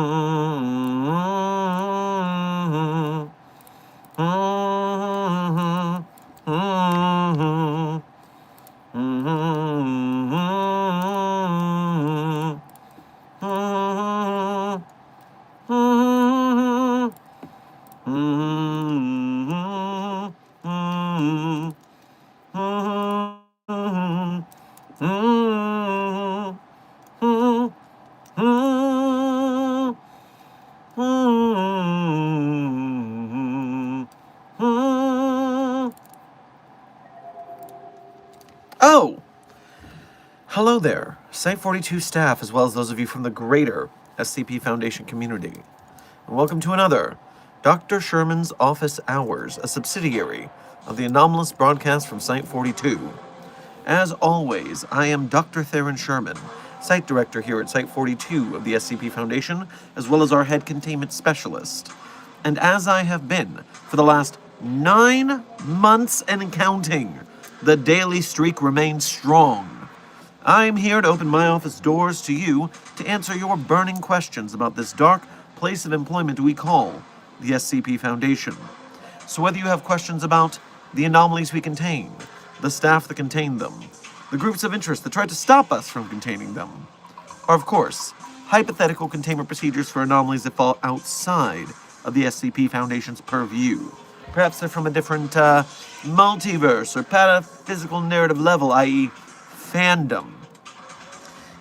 Oh! Hello there, Site 42 staff, as well as those of you from the greater SCP Foundation community. And welcome to another Dr. Sherman's Office Hours, a subsidiary of the anomalous broadcast from Site 42. As always, I am Dr. Theron Sherman, Site Director here at Site 42 of the SCP Foundation, as well as our Head Containment Specialist. And as I have been for the last 9 months and counting, the daily streak remains strong. I'm here to open my office doors to you to answer your burning questions about this dark place of employment we call the SCP Foundation. So whether you have questions about the anomalies we contain, the staff that contain them, the groups of interest that try to stop us from containing them, or of course, hypothetical containment procedures for anomalies that fall outside of the SCP Foundation's purview. Perhaps they're from a different multiverse or pataphysical narrative level, i.e. fandom.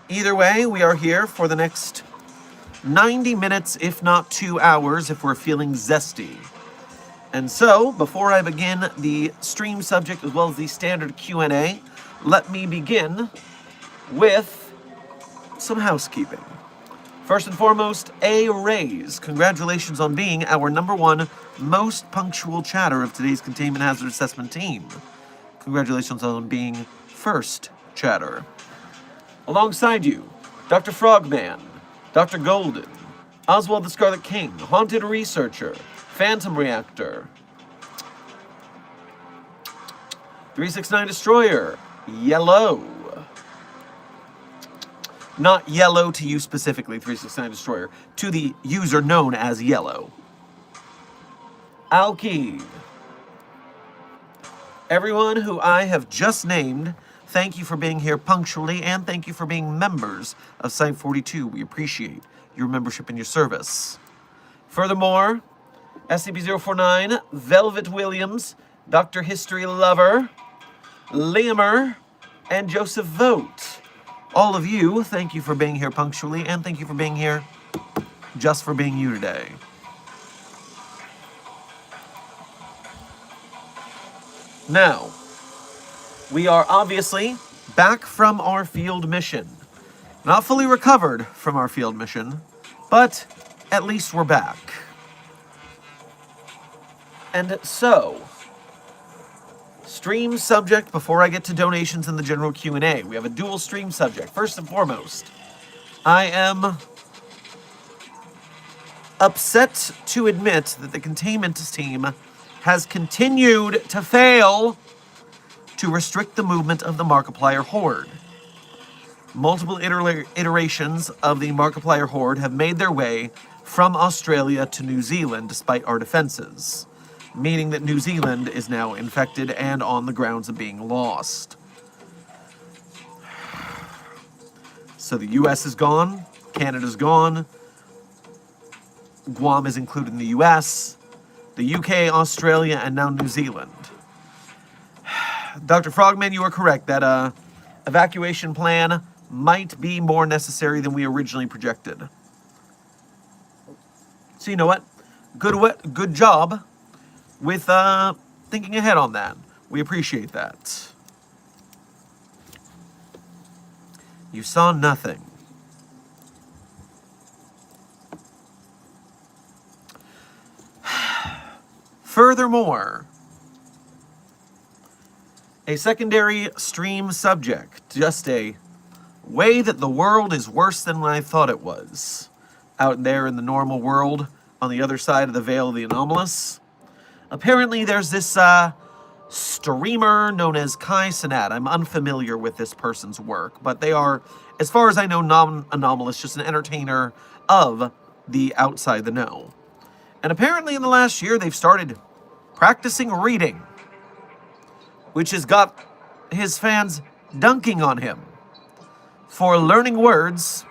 Either way, we are here for the next 90 minutes, if not 2 hours, if we're feeling zesty. And so, before I begin the stream subject as well as the standard Q&A, let me begin with some housekeeping. First and foremost, A. Rays, congratulations on being our #1 most punctual chatter of today's Containment Hazard Assessment team. Congratulations on being first chatter. Alongside you, Dr. Frogman, Dr. Golden, Oswald the Scarlet King, Haunted Researcher, Phantom Reactor, 369 Destroyer, Yellow. Not yellow to you specifically, 369 Destroyer, to the user known as Yellow. Alki. Everyone who I have just named, thank you for being here punctually, and thank you for being members of Site 42. We appreciate your membership and your service. Furthermore, SCP-049, Velvet Williams, Dr. History Lover, Liamer, and Joseph Vogt. All of you, thank you for being here punctually, and thank you for being here just for being you today. Now, we are obviously back from our field mission. Not fully recovered from our field mission, but at least we're back. And so, stream subject before I get to donations and the general Q&A. We have a dual stream subject. First and foremost, I am upset to admit that the containment team has continued to fail to restrict the movement of the Markiplier Horde. Multiple iterations of the Markiplier Horde have made their way from Australia to New Zealand despite our defenses, meaning that New Zealand is now infected and on the grounds of being lost. So the US is gone, Canada's gone, Guam is included in the US, the UK, Australia, and now New Zealand. Dr. Frogman, you are correct. That evacuation plan might be more necessary than we originally projected. So you know what? Good job with thinking ahead on that. We appreciate that. You saw nothing. Furthermore, a secondary stream subject, just a way that the world is worse than I thought it was. Out there in the normal world, on the other side of the veil of the anomalous. Apparently there's this streamer known as Cenat. I'm unfamiliar with this person's work, but they are, as far as I know, non-anomalous, just an entertainer of the outside the know. And apparently in the last year, they've started practicing reading, which has got his fans dunking on him for learning words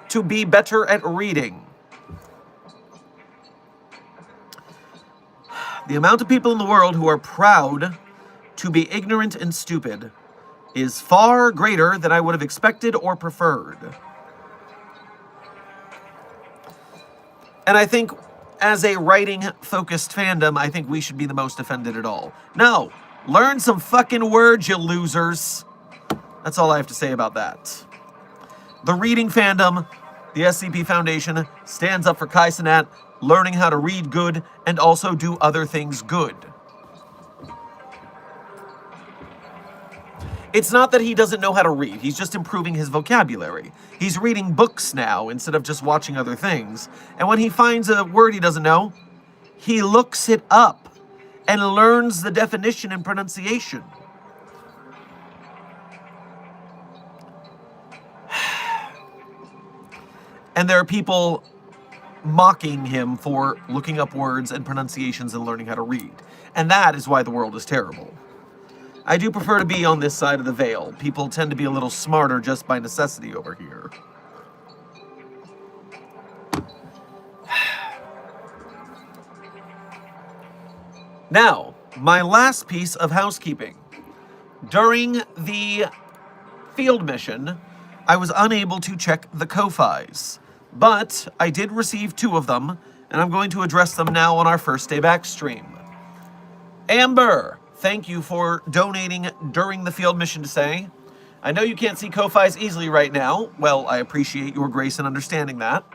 to be better at reading. The amount of people in the world who are proud to be ignorant and stupid is far greater than I would have expected or preferred. And I think as a writing-focused fandom, I think we should be the most offended at all. No, learn some fucking words, you losers. That's all I have to say about that. The reading fandom, the SCP Foundation, stands up for Cenat, learning how to read good and also do other things good. It's not that he doesn't know how to read. He's just improving his vocabulary. He's reading books now instead of just watching other things. And when he finds a word he doesn't know, he looks it up and learns the definition and pronunciation. And there are people mocking him for looking up words and pronunciations and learning how to read. And that is why the world is terrible. I do prefer to be on this side of the veil. People tend to be a little smarter just by necessity over here. Now, my last piece of housekeeping. During the field mission, I was unable to check the Ko-Fis, but I did receive 2 of them, and I'm going to address them now on our first day back stream. Amber, thank you for donating during the field mission to say. I know you can't see Ko-Fis easily right now. Well, I appreciate your grace in understanding that.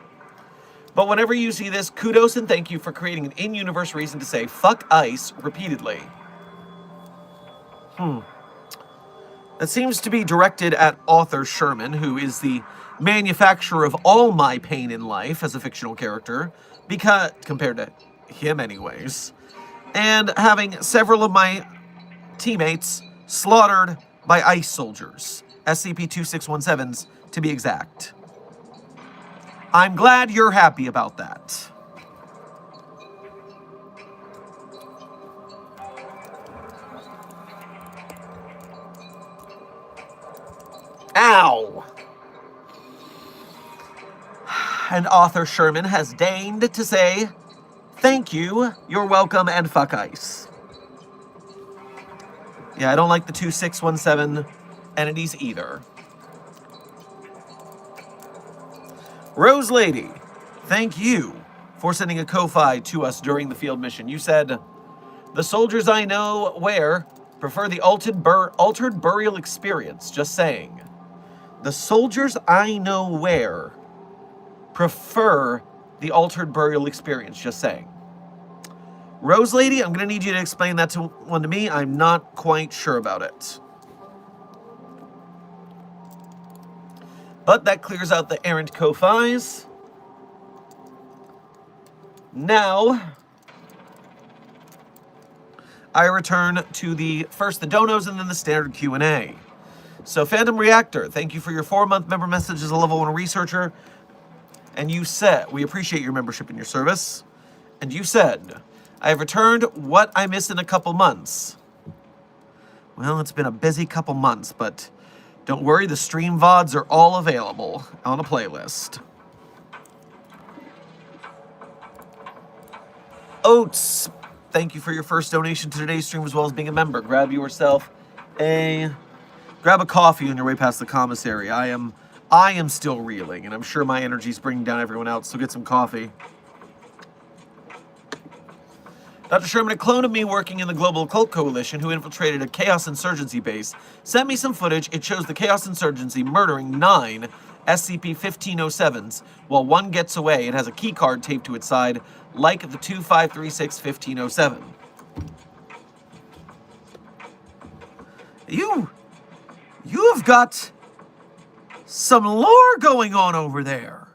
But whenever you see this, kudos and thank you for creating an in-universe reason to say fuck ice repeatedly. That seems to be directed at author Sherman, who is the manufacturer of all my pain in life as a fictional character, because compared to him anyways, and having several of my teammates slaughtered by ice soldiers, SCP-2617s to be exact. I'm glad you're happy about that. Ow! And author Sherman has deigned to say, thank you, you're welcome, and fuck ice. Yeah, I don't like the 2617 entities either. Rose Lady, thank you for sending a Ko-Fi to us during the field mission. You said, the soldiers I know where prefer the altered burial experience. Just saying. The soldiers I know where prefer the altered burial experience. Just saying. Rose Lady, I'm going to need you to explain that one to me. I'm not quite sure about it. But that clears out the errant Ko-Fis. Now, I return to the donos and then the standard Q&A. So, Phantom Reactor, thank you for your 4-month member message as a level 1 researcher. And you said, we appreciate your membership and your service. And you said, I have returned what I missed in a couple months. Well, it's been a busy couple months, but don't worry, the stream VODs are all available on a playlist. Oats, thank you for your first donation to today's stream as well as being a member. Grab a coffee on your way past the commissary. I am still reeling, and I'm sure my energy's bringing down everyone else, so get some coffee. Dr. Sherman, a clone of me working in the Global Occult Coalition who infiltrated a Chaos Insurgency base, sent me some footage. It shows the Chaos Insurgency murdering 9 SCP-1507s. While one gets away, it has a key card taped to its side, like the 2536-1507. You've got some lore going on over there.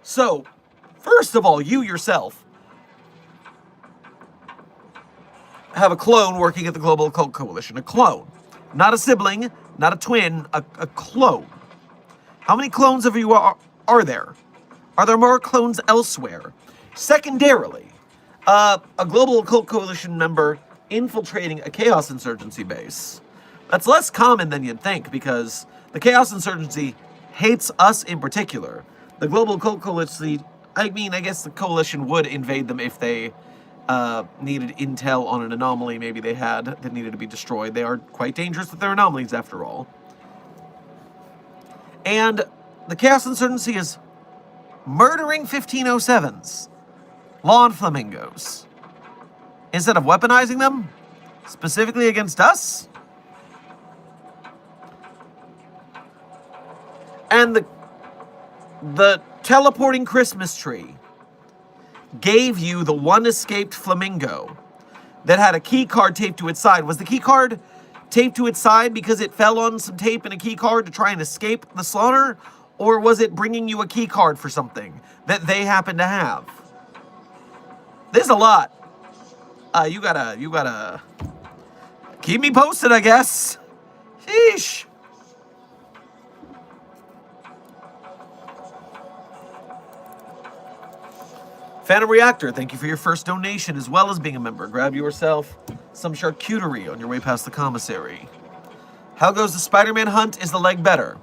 So, first of all, you yourself have a clone working at the Global Occult Coalition. A clone. Not a sibling, not a twin, a clone. How many clones of you are there? Are there more clones elsewhere? Secondarily, a global occult coalition member infiltrating a chaos insurgency base. That's less common than you'd think, because the chaos insurgency hates us in particular. The global occult coalition, I guess the coalition would invade them if they needed intel on an anomaly maybe they had that needed to be destroyed. They are quite dangerous with their anomalies, after all. And the chaos insurgency is murdering 1507s, lawn flamingos, instead of weaponizing them, specifically against us. And the teleporting Christmas tree gave you the one escaped flamingo that had a key card taped to its side. Was the key card taped to its side because it fell on some tape and a key card to try and escape the slaughter? Or was it bringing you a key card for something that they happen to have? There's a lot. You gotta keep me posted, I guess. Sheesh. Phantom Reactor, thank you for your first donation as well as being a member. Grab yourself some charcuterie on your way past the commissary. How goes the Spider-Man hunt? Is the leg better?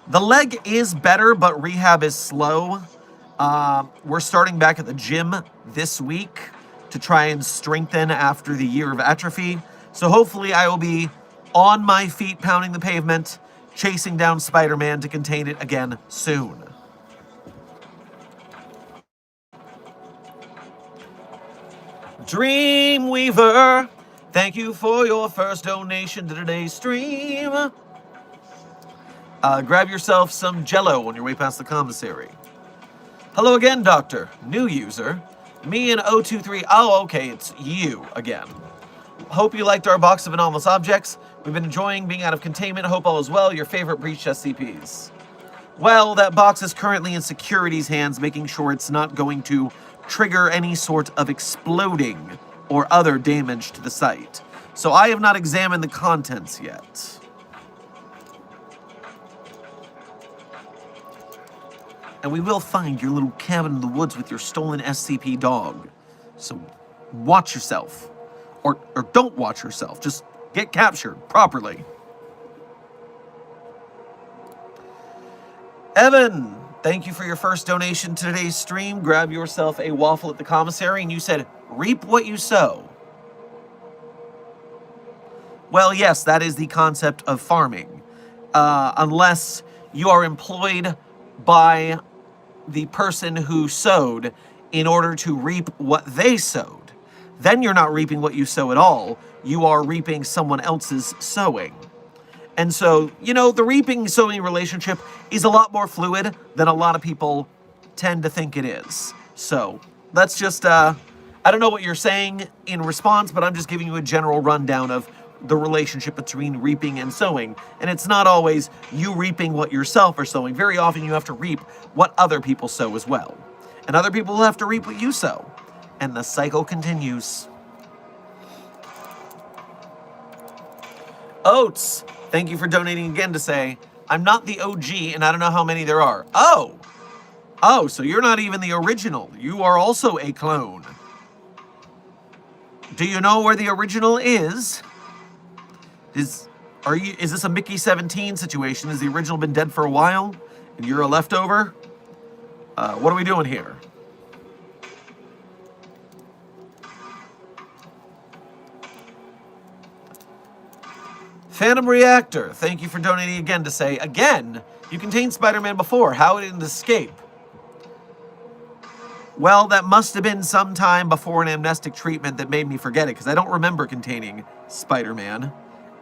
The leg is better, but rehab is slow. We're starting back at the gym this week to try and strengthen after the year of atrophy. So hopefully I will be on my feet pounding the pavement, chasing down Spider-Man to contain it again soon. Dreamweaver, thank you for your first donation to today's stream. Grab yourself some Jell-O on your way past the commissary. Hello again, Doctor. New user. Me and 023. Oh, okay, it's you again. Hope you liked our box of anomalous objects. We've been enjoying being out of containment. Hope all is well. Your favorite breached SCPs. Well, that box is currently in security's hands, making sure it's not going to trigger any sort of exploding or other damage to the site. So I have not examined the contents yet. And we will find your little cabin in the woods with your stolen SCP dog. So watch yourself. Or don't watch yourself. Just get captured properly. Evan, thank you for your first donation to today's stream. Grab yourself a waffle at the commissary, and you said, reap what you sow. Well, yes, that is the concept of farming. Unless you are employed by the person who sowed in order to reap what they sowed. Then you're not reaping what you sow at all. You are reaping someone else's sowing. And so, you know, the reaping-sowing relationship is a lot more fluid than a lot of people tend to think it is. So, that's just, I don't know what you're saying in response, but I'm just giving you a general rundown of the relationship between reaping and sowing. And it's not always you reaping what yourself are sowing. Very often you have to reap what other people sow as well. And other people will have to reap what you sow. And the cycle continues. Oats, thank you for donating again to say, I'm not the OG and I don't know how many there are. Oh, so you're not even the original. You are also a clone. Do you know where the original is? Is this a Mickey 17 situation? Has the original been dead for a while and you're a leftover? What are we doing here? Phantom Reactor, thank you for donating again to say, again, you contained Spider-Man before. How did it escape? Well, that must have been some time before an amnestic treatment that made me forget it, because I don't remember containing Spider-Man.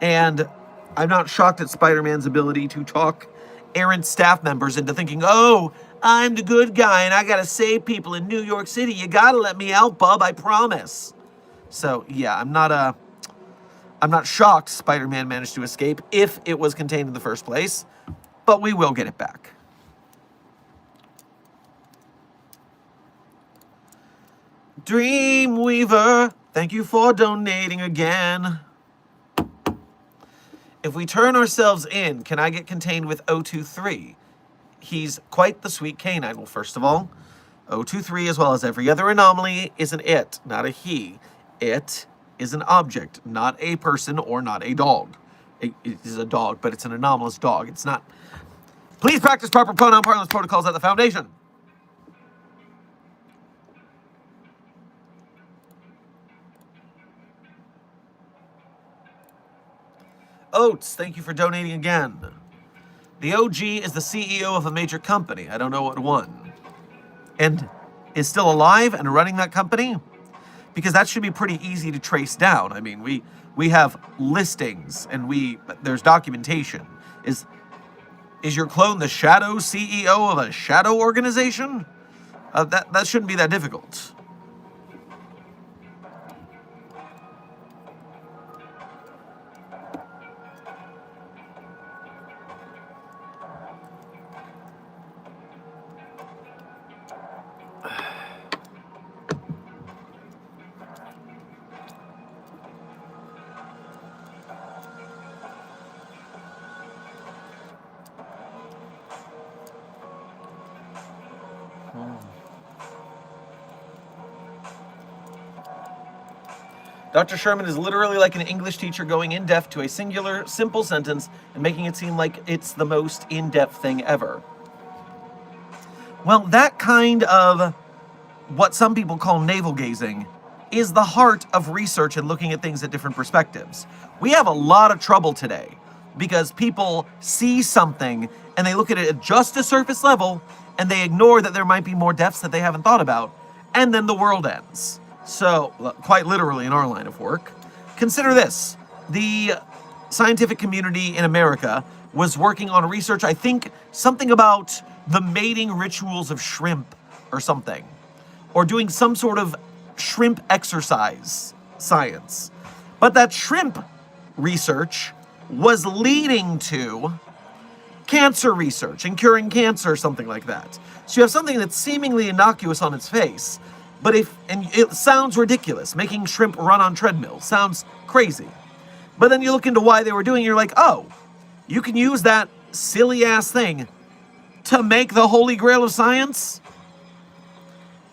And I'm not shocked at Spider-Man's ability to talk errant staff members into thinking, oh, I'm the good guy and I gotta save people in New York City. You gotta let me out, bub, I promise. So, yeah, I'm not shocked Spider-Man managed to escape if it was contained in the first place, but we will get it back. Dreamweaver, thank you for donating again. If we turn ourselves in, can I get contained with 023? he's quite the sweet canine. Well, first of all, 023, as well as every other anomaly, is an it, not a he. It is an object, not a person or not a dog. It is a dog, but it's an anomalous dog. It's not. Please practice proper pronoun parlance protocols at the Foundation. Oates, thank you for donating again. The OG is the CEO of a major company. I don't know what one. And is still alive and running that company? Because that should be pretty easy to trace down. I mean, we have listings and there's documentation. Is your clone the shadow CEO of a shadow organization? That shouldn't be that difficult. Dr. Sherman is literally like an English teacher going in-depth to a singular, simple sentence and making it seem like it's the most in-depth thing ever. Well, that kind of what some people call navel-gazing is the heart of research and looking at things at different perspectives. We have a lot of trouble today because people see something and they look at it at just a surface level and they ignore that there might be more depths that they haven't thought about, and then the world ends. So, quite literally in our line of work. Consider this. The scientific community in America was working on research, I think, something about the mating rituals of shrimp or something. Or doing some sort of shrimp exercise science. But that shrimp research was leading to cancer research and curing cancer or something like that. So you have something that's seemingly innocuous on its face, but and it sounds ridiculous. Making shrimp run on treadmills sounds crazy. But then you look into why they were doing it, you're like, oh, you can use that silly ass thing to make the holy grail of science?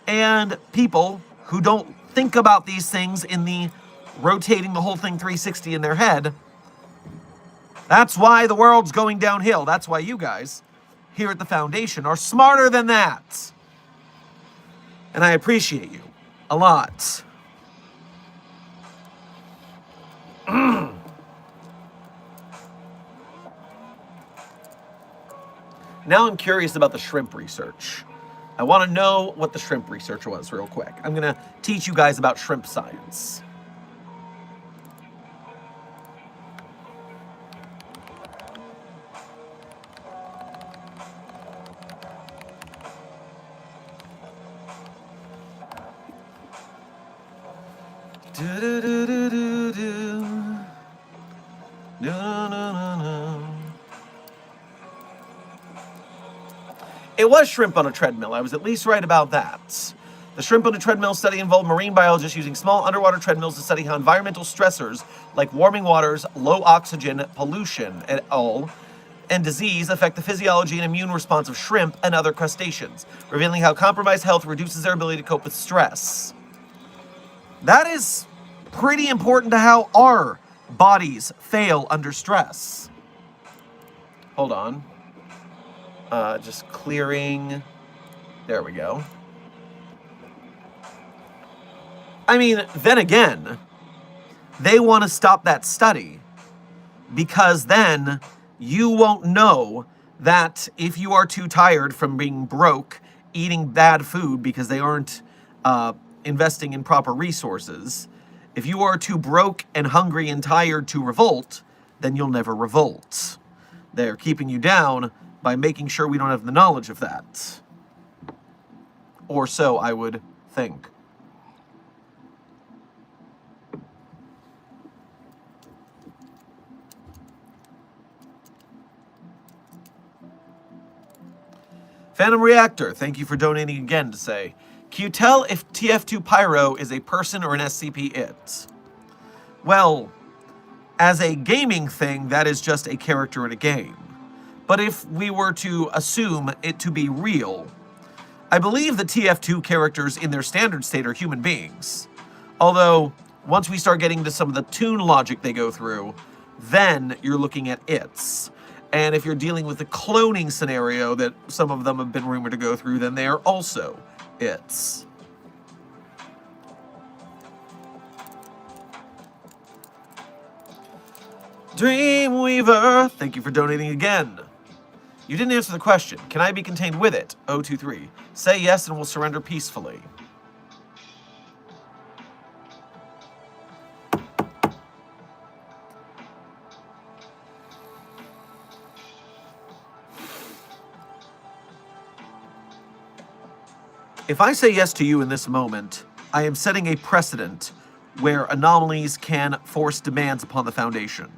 And people who don't think about these things in the rotating the whole thing 360 in their head, that's why the world's going downhill. That's why you guys here at the Foundation are smarter than that. And I appreciate you a lot. Now I'm curious about the shrimp research. I want to know what the shrimp research was real quick. I'm going to teach you guys about shrimp science. It was shrimp on a treadmill. I was at least right about that. The shrimp on a treadmill study involved marine biologists using small underwater treadmills to study how environmental stressors like warming waters, low oxygen, pollution, et al., and disease affect the physiology and immune response of shrimp and other crustaceans, revealing how compromised health reduces their ability to cope with stress. That is pretty important to how our bodies fail under stress. Hold on. Just clearing. There we go. I mean, then again, they want to stop that study because then you won't know that if you are too tired from being broke, eating bad food because they aren't investing in proper resources, if you are too broke and hungry and tired to revolt, then you'll never revolt. They're keeping you down by making sure we don't have the knowledge of that. Or so I would think. Phantom Reactor, thank you for donating again to say, can you tell if TF2 Pyro is a person or an SCP-It? Well, as a gaming thing, that is just a character in a game. But if we were to assume it to be real, I believe the TF2 characters in their standard state are human beings. Although, once we start getting to some of the toon logic they go through, then you're looking at its. And if you're dealing with the cloning scenario that some of them have been rumored to go through, then they are also its. Dreamweaver, thank you for donating again. You didn't answer the question. Can I be contained with it? 023. Say yes and we'll surrender peacefully. If I say yes to you in this moment, I am setting a precedent where anomalies can force demands upon the Foundation.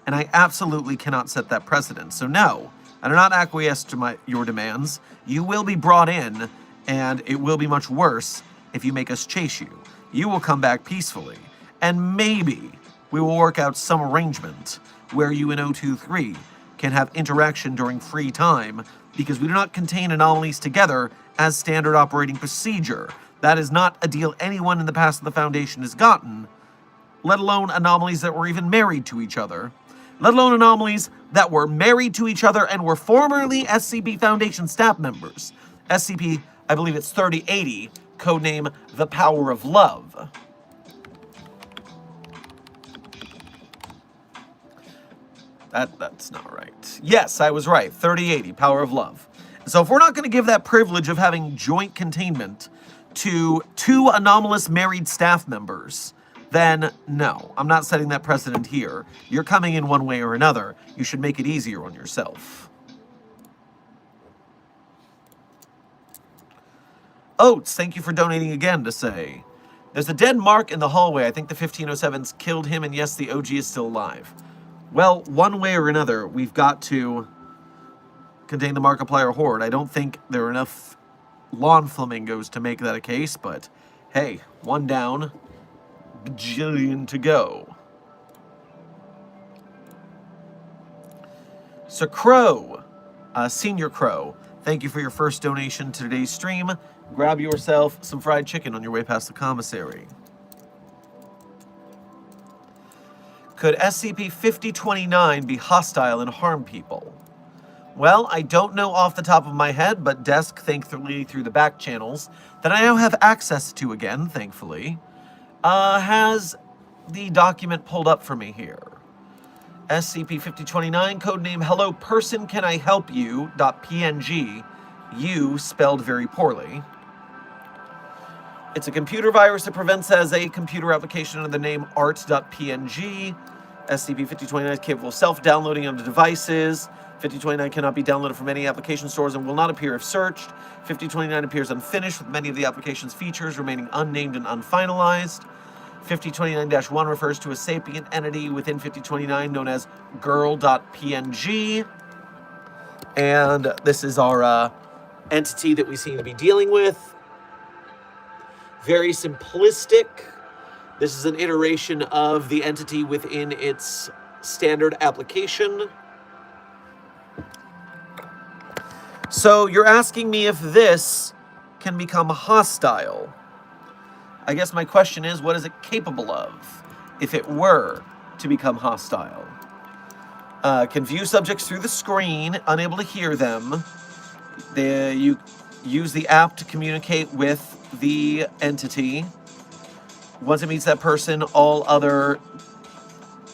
And I absolutely cannot set that precedent. So no, I do not acquiesce to your demands. You will be brought in, and it will be much worse if you make us chase you. You will come back peacefully. And maybe we will work out some arrangement where you and 023 can have interaction during free time, because we do not contain anomalies together as standard operating procedure. That is not a deal anyone in the past of the Foundation has gotten, let alone anomalies that were even married to each other, let alone anomalies that were married to each other and were formerly SCP Foundation staff members. SCP, I believe it's 3080, codename The Power of Love. That's not right. Yes, I was right. 3080, Power of Love. So if we're not going to give that privilege of having joint containment to two anomalous married staff members, then no, I'm not setting that precedent here. You're coming in one way or another. You should make it easier on yourself. Oates, thank you for donating again to say, there's a dead Mark in the hallway. I think the 1507s killed him, and yes, the OG is still alive. Well, one way or another, we've got to contain the Markiplier Horde. I don't think there are enough lawn flamingos to make that a case, but hey, one down, bajillion to go. So Crow, Senior Crow, thank you for your first donation to today's stream. Grab yourself some fried chicken on your way past the commissary. Could SCP-5029 be hostile and harm people? Well, I don't know off the top of my head, but Desk, thankfully through the back channels, that I now have access to again, thankfully, has the document pulled up for me here. SCP-5029, codename Hello Person, Can I Help You? .png, you spelled very poorly. It's a computer virus that prevents as a computer application under the name art.png. SCP-5029 is capable of self-downloading onto devices. 5029 cannot be downloaded from any application stores and will not appear if searched. 5029 appears unfinished, with many of the application's features remaining unnamed and unfinalized. 5029-1 refers to a sapient entity within 5029 known as girl.png. And this is our entity that we seem to be dealing with. Very simplistic. This is an iteration of the entity within its standard application. So you're asking me if this can become hostile. I guess my question is, what is it capable of if it were to become hostile? Can view subjects through the screen, unable to hear them. You use the app to communicate with the entity. Once it meets that person, all other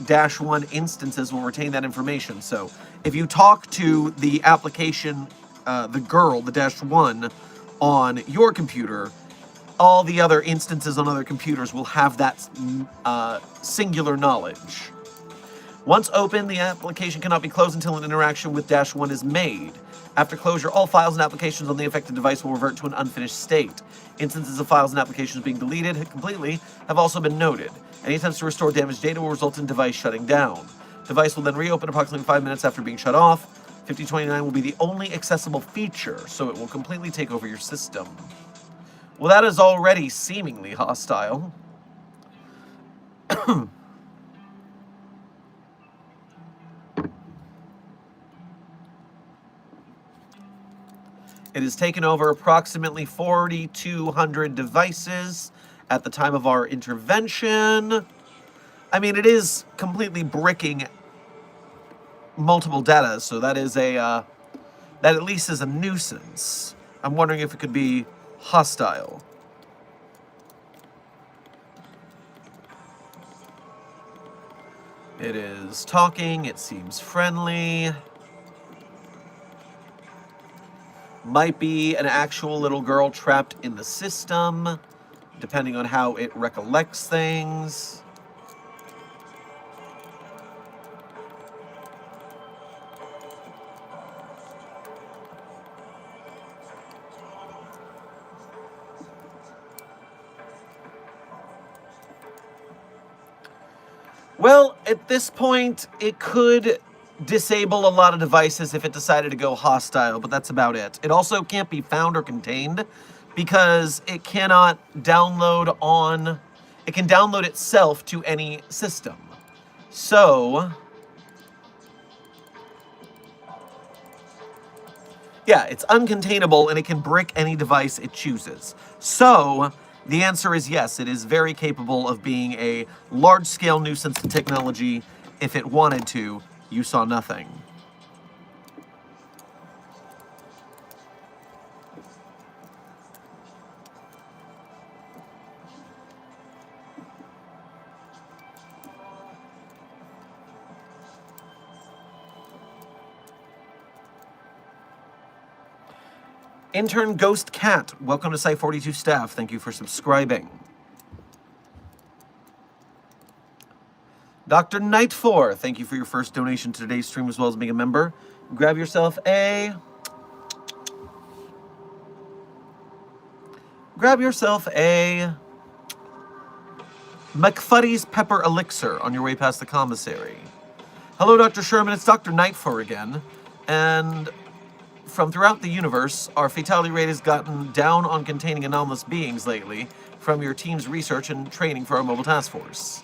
-1 instances will retain that information. So if you talk to the application, the girl, the -1, on your computer, all the other instances on other computers will have that singular knowledge. Once open, the application cannot be closed until an interaction with -1 is made. After closure, all files and applications on the affected device will revert to an unfinished state. Instances of files and applications being deleted completely have also been noted. Any attempts to restore damaged data will result in device shutting down. Device will then reopen approximately 5 minutes after being shut off. 5029 will be the only accessible feature, so it will completely take over your system. Well, that is already seemingly hostile. It has taken over approximately 4,200 devices at the time of our intervention. I mean, it is completely bricking multiple data, so that is that at least is a nuisance. I'm wondering if it could be hostile. It is talking, it seems friendly. Might be an actual little girl trapped in the system, depending on how it recollects things. Well, at this point, it could disable a lot of devices if it decided to go hostile, but that's about it. It also can't be found or contained because it cannot download on... It can download itself to any system. So... yeah, it's uncontainable and it can brick any device it chooses. So... the answer is yes, it is very capable of being a large-scale nuisance to technology. If it wanted to, you saw nothing. Intern Ghost Cat, welcome to Site 42 staff. Thank you for subscribing. Dr. Night4, thank you for your first donation to today's stream as well as being a member. Grab yourself a... McFuddy's Pepper Elixir on your way past the commissary. Hello, Dr. Sherman. It's Dr. Night4 again. And... from throughout the universe, our fatality rate has gotten down on containing anomalous beings lately from your team's research and training for our mobile task force.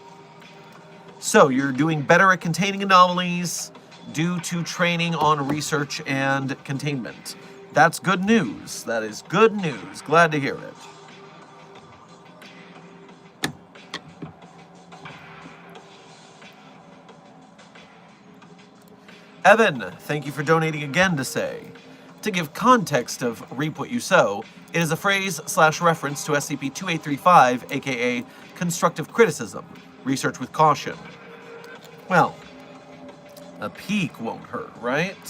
So, you're doing better at containing anomalies due to training on research and containment. That's good news. That is good news. Glad to hear it. Evan, thank you for donating again to say... to give context of reap what you sow, it is a phrase/reference to SCP-2835, aka constructive criticism, research with caution. Well, a peek won't hurt, right?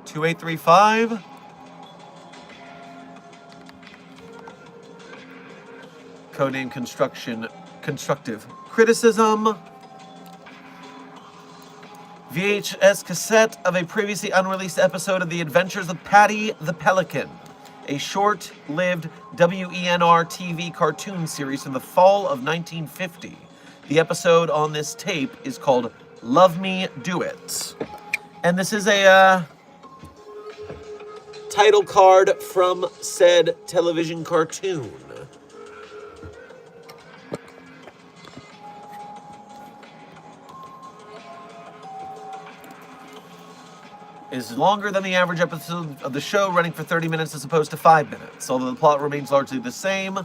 2835? Codename constructive criticism. VHS cassette of a previously unreleased episode of The Adventures of Patty the Pelican, a short-lived WENR TV cartoon series from the fall of 1950. The episode on this tape is called Love Me, Do It. And this is a title card from said television cartoon. Is longer than the average episode of the show, running for 30 minutes as opposed to 5 minutes. Although the plot remains largely the same,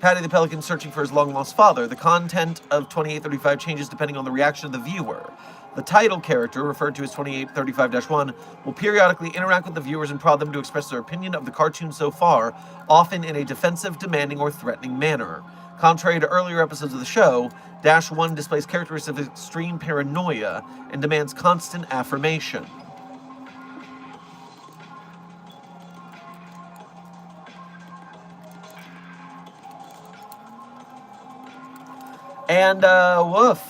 Patty the Pelican searching for his long-lost father. The content of 2835 changes depending on the reaction of the viewer. The title character, referred to as 2835-1, will periodically interact with the viewers and prod them to express their opinion of the cartoon so far, often in a defensive, demanding, or threatening manner. Contrary to earlier episodes of the show, -1 displays characteristics of extreme paranoia and demands constant affirmation. And, woof.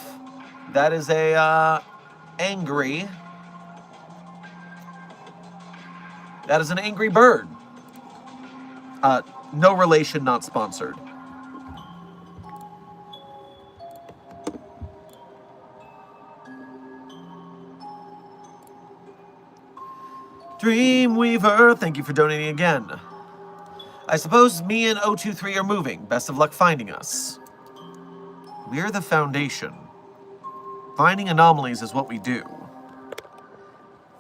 That is a, angry... That is an angry bird. No relation, not sponsored. Dreamweaver, thank you for donating again. I suppose me and 023 are moving. Best of luck finding us. We're the Foundation. Finding anomalies is what we do.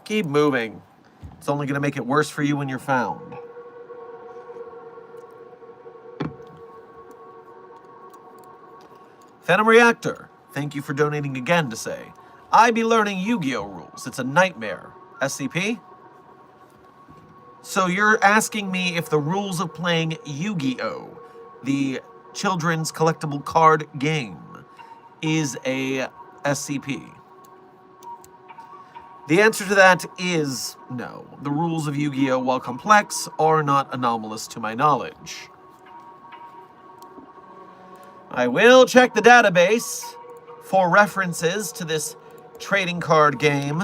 Keep moving. It's only going to make it worse for you when you're found. Phantom Reactor, thank you for donating again to say, I be learning Yu-Gi-Oh rules. It's a nightmare. SCP? So you're asking me if the rules of playing Yu-Gi-Oh, the children's collectible card game, is a SCP? The answer to that is no. The rules of Yu-Gi-Oh, while complex, are not anomalous to my knowledge. I will check the database for references to this trading card game.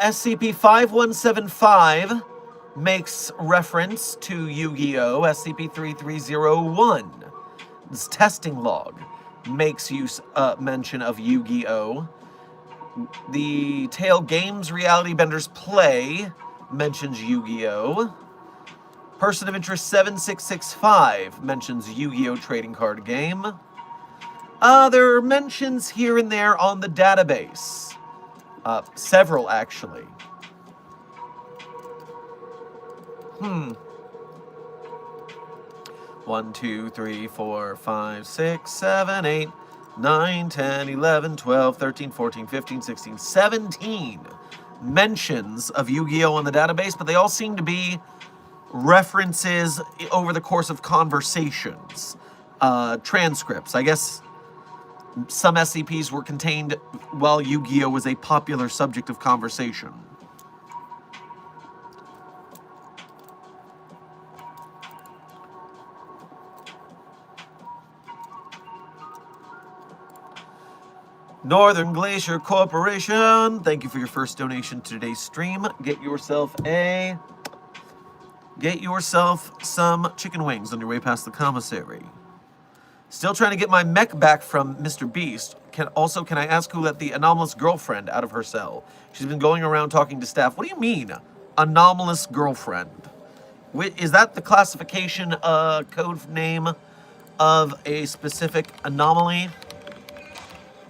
SCP-5175 makes reference to Yu-Gi-Oh! SCP-3301. This testing log makes mention of Yu-Gi-Oh! The Tale Games Reality Benders Play mentions Yu-Gi-Oh! Person of Interest 7665 mentions Yu-Gi-Oh! Trading card game. There are mentions here and there on the database. Several, actually. 1, 2, 3, 4, 5, 6, 7, 8, 9, 10, 11, 12, 13, 14, 15, 16, 17 mentions of Yu-Gi-Oh! On the database, but they all seem to be references over the course of conversations. Transcripts. I guess some SCPs were contained while Yu-Gi-Oh! Was a popular subject of conversation. Northern Glacier Corporation, thank you for your first donation to today's stream. Get yourself some chicken wings on your way past the commissary. Still trying to get my mech back from Mr. Beast. Can I ask who let the anomalous girlfriend out of her cell? She's been going around talking to staff. What do you mean, anomalous girlfriend? Is that the classification, code name of a specific anomaly?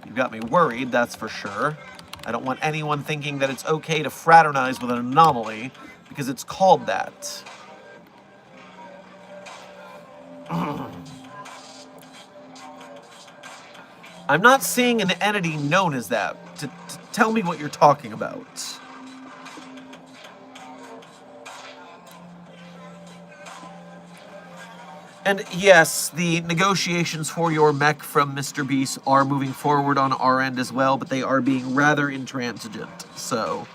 You got me worried, that's for sure. I don't want anyone thinking that it's okay to fraternize with an anomaly because it's called that. I'm not seeing an entity known as that. Tell me what you're talking about. And yes, the negotiations for your mech from Mr. Beast are moving forward on our end as well, but they are being rather intransigent. So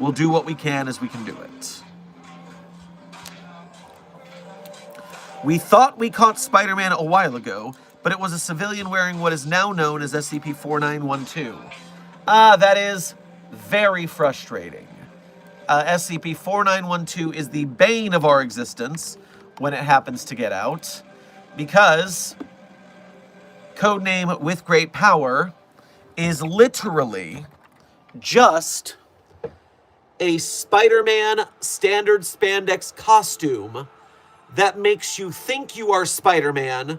we'll do what we can as we can do it. We thought we caught Spider-Man a while ago, but it was a civilian wearing what is now known as SCP-4912. That is very frustrating. SCP-4912 is the bane of our existence when it happens to get out, because codename With Great Power is literally just a Spider-Man standard spandex costume that makes you think you are Spider-Man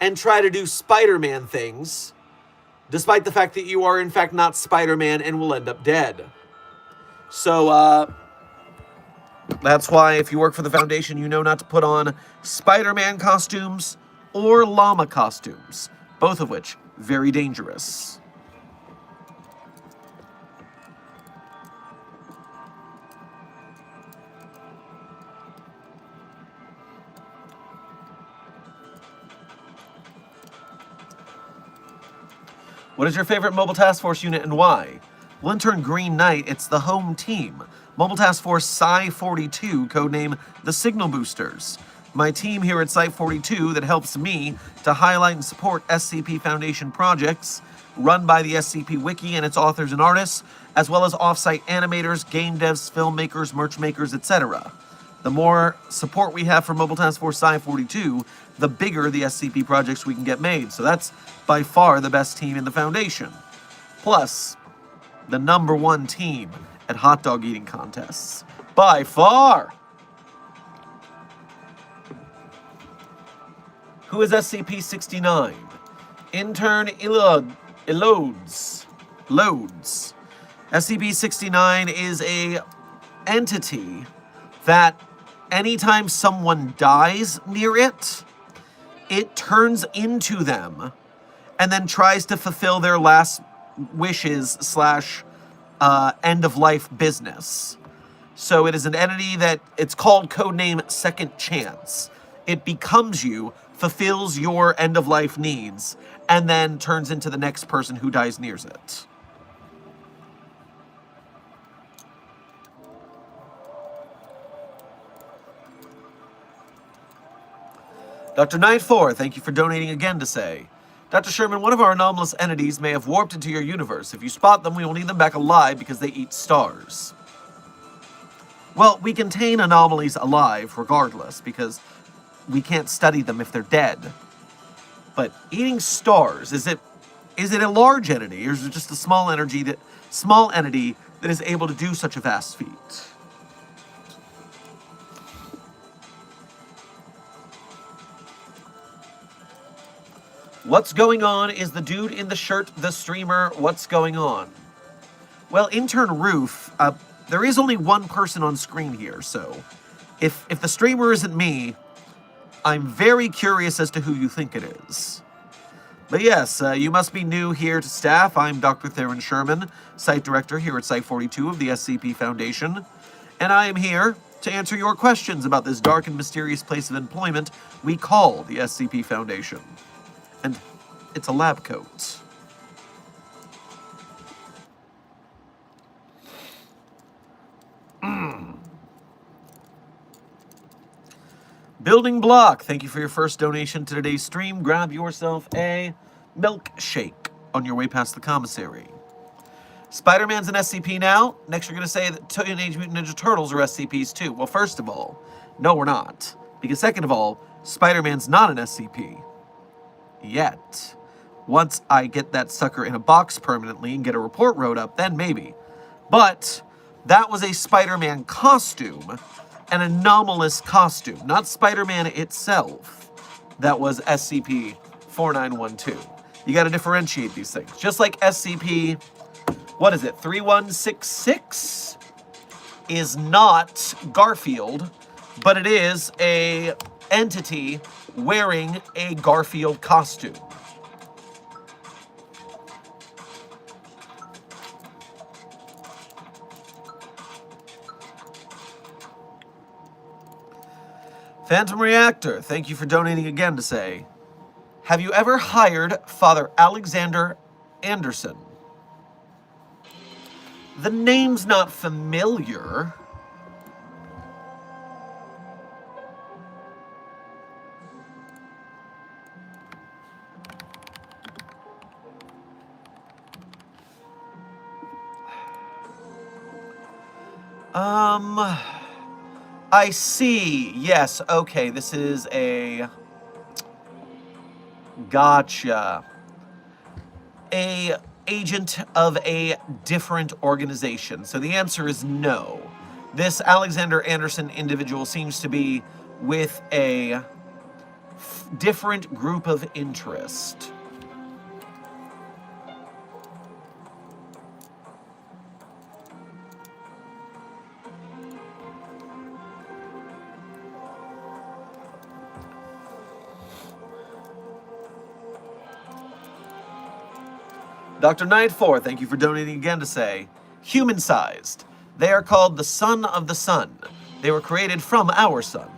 and try to do Spider-Man things, despite the fact that you are in fact not Spider-Man and will end up dead. So, that's why if you work for the Foundation, you know not to put on Spider-Man costumes or llama costumes, both of which very dangerous. What is your favorite Mobile Task Force unit and why? Well, intern Green Knight, it's the home team. Mobile Task Force Psi-42, codename the Signal Boosters. My team here at Site-42 that helps me to highlight and support SCP Foundation projects run by the SCP Wiki and its authors and artists, as well as off-site animators, game devs, filmmakers, merch makers, etc. The more support we have for Mobile Task Force Psi-42, the bigger the SCP projects we can get made. So that's by far the best team in the Foundation. Plus, the #1 team, at hot dog eating contests. By far! Who is SCP-69? Intern Loads. SCP-69 is a entity that anytime someone dies near it, it turns into them and then tries to fulfill their last wishes / end-of-life business. So it is an entity that, it's called codename Second Chance. It becomes you, fulfills your end-of-life needs, and then turns into the next person who dies near it. Dr. 94, thank you for donating again to say, Dr. Sherman, one of our anomalous entities may have warped into your universe. If you spot them, we will need them back alive because they eat stars. Well, we contain anomalies alive regardless because we can't study them if they're dead. But eating stars, is it a large entity, or is it just a small entity that is able to do such a vast feat? What's going on? Is the dude in the shirt the streamer? What's going on? Well, intern Roof, there is only one person on screen here, so if the streamer isn't me, I'm very curious as to who you think it is. But yes, you must be new here to staff. I'm Dr. Theron Sherman, Site Director here at Site 42 of the SCP Foundation, and I am here to answer your questions about this dark and mysterious place of employment we call the SCP Foundation. And it's a lab coat. Building Block, thank you for your first donation to today's stream. Grab yourself a milkshake on your way past the commissary. Spider-Man's an SCP now. Next you're going to say that Teenage Mutant Ninja Turtles are SCPs too. Well, first of all, no we're not. Because second of all, Spider-Man's not an SCP. Yet. Once I get that sucker in a box permanently and get a report wrote up, then maybe. But that was a Spider-Man costume, an anomalous costume, not Spider-Man itself. That was SCP-4912. You got to differentiate these things. Just like SCP, what is it, 3166 is not Garfield, but it is a entity wearing a Garfield costume. Phantom Reactor, thank you for donating again to say, have you ever hired Father Alexander Anderson? The name's not familiar. I see. Yes, okay, this is a... Gotcha. A agent of a different organization. So the answer is no. This Alexander Anderson individual seems to be with a different group of interest. Dr. Nightfor, thank you for donating again to say, human-sized. They are called the Son of the Sun. They were created from our sun.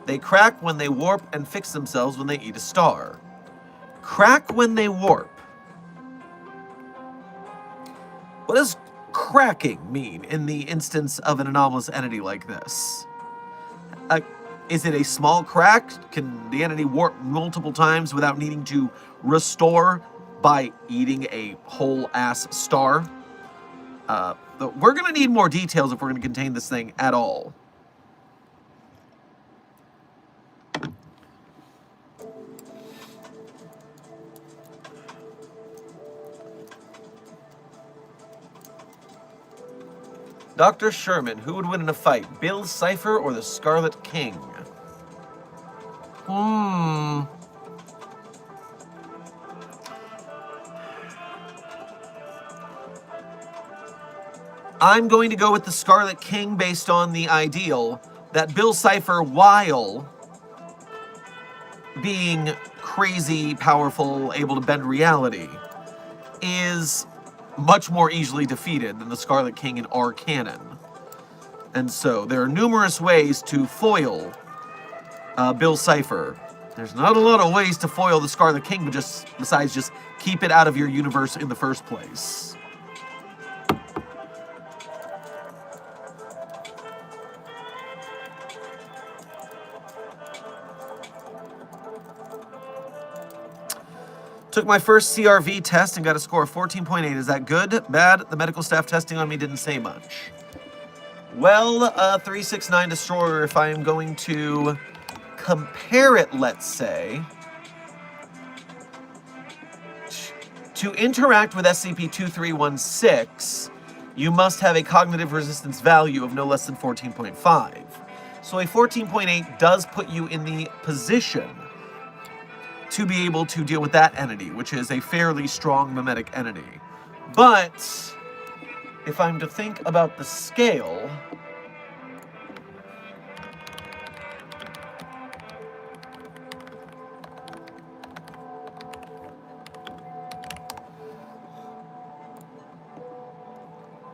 They crack when they warp and fix themselves when they eat a star. Crack when they warp. What does cracking mean in the instance of an anomalous entity like this? Is it a small crack? Can the entity warp multiple times without needing to restore by eating a whole-ass star? We're going to need more details if we're going to contain this thing at all. Dr. Sherman, who would win in a fight? Bill Cipher or the Scarlet King? I'm going to go with the Scarlet King based on the ideal that Bill Cipher, while being crazy, powerful, able to bend reality, is much more easily defeated than the Scarlet King in our canon. And so there are numerous ways to foil Bill Cipher. There's not a lot of ways to foil the Scarlet King, but besides just keep it out of your universe in the first place. Took my first CRV test and got a score of 14.8. Is that good? Bad? The medical staff testing on me didn't say much. Well, 369 Destroyer, if I am going to compare it, let's say, to interact with SCP-2316, you must have a cognitive resistance value of no less than 14.5. So a 14.8 does put you in the position to be able to deal with that entity, which is a fairly strong mimetic entity. But if I'm to think about the scale,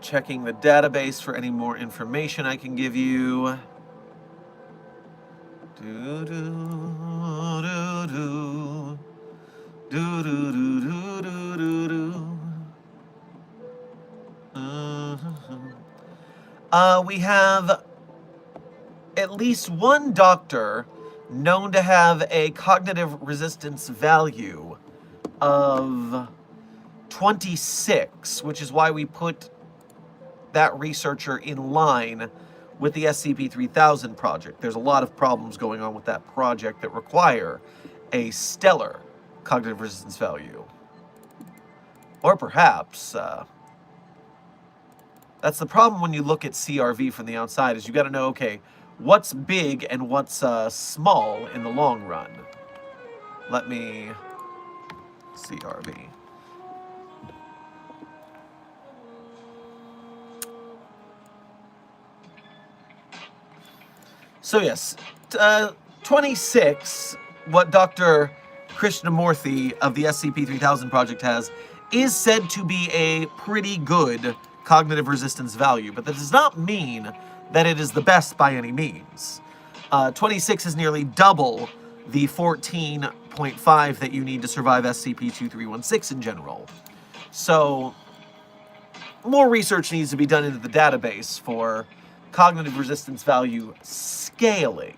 checking the database for any more information I can give you. We have at least one doctor known to have a cognitive resistance value of 26, which is why we put that researcher in line with the SCP-3000 project. There's a lot of problems going on with that project that require a stellar cognitive resistance value. Or perhaps, that's the problem when you look at CRV from the outside, is you got to know, okay, what's big and what's small in the long run. Let me... CRV. So yes, 26, what Dr. Krishnamurthy of the SCP-3000 project has, is said to be a pretty good cognitive resistance value, but that does not mean that it is the best by any means. 26 is nearly double the 14.5 that you need to survive SCP-2316 in general. So, more research needs to be done into the database for cognitive resistance value scaling.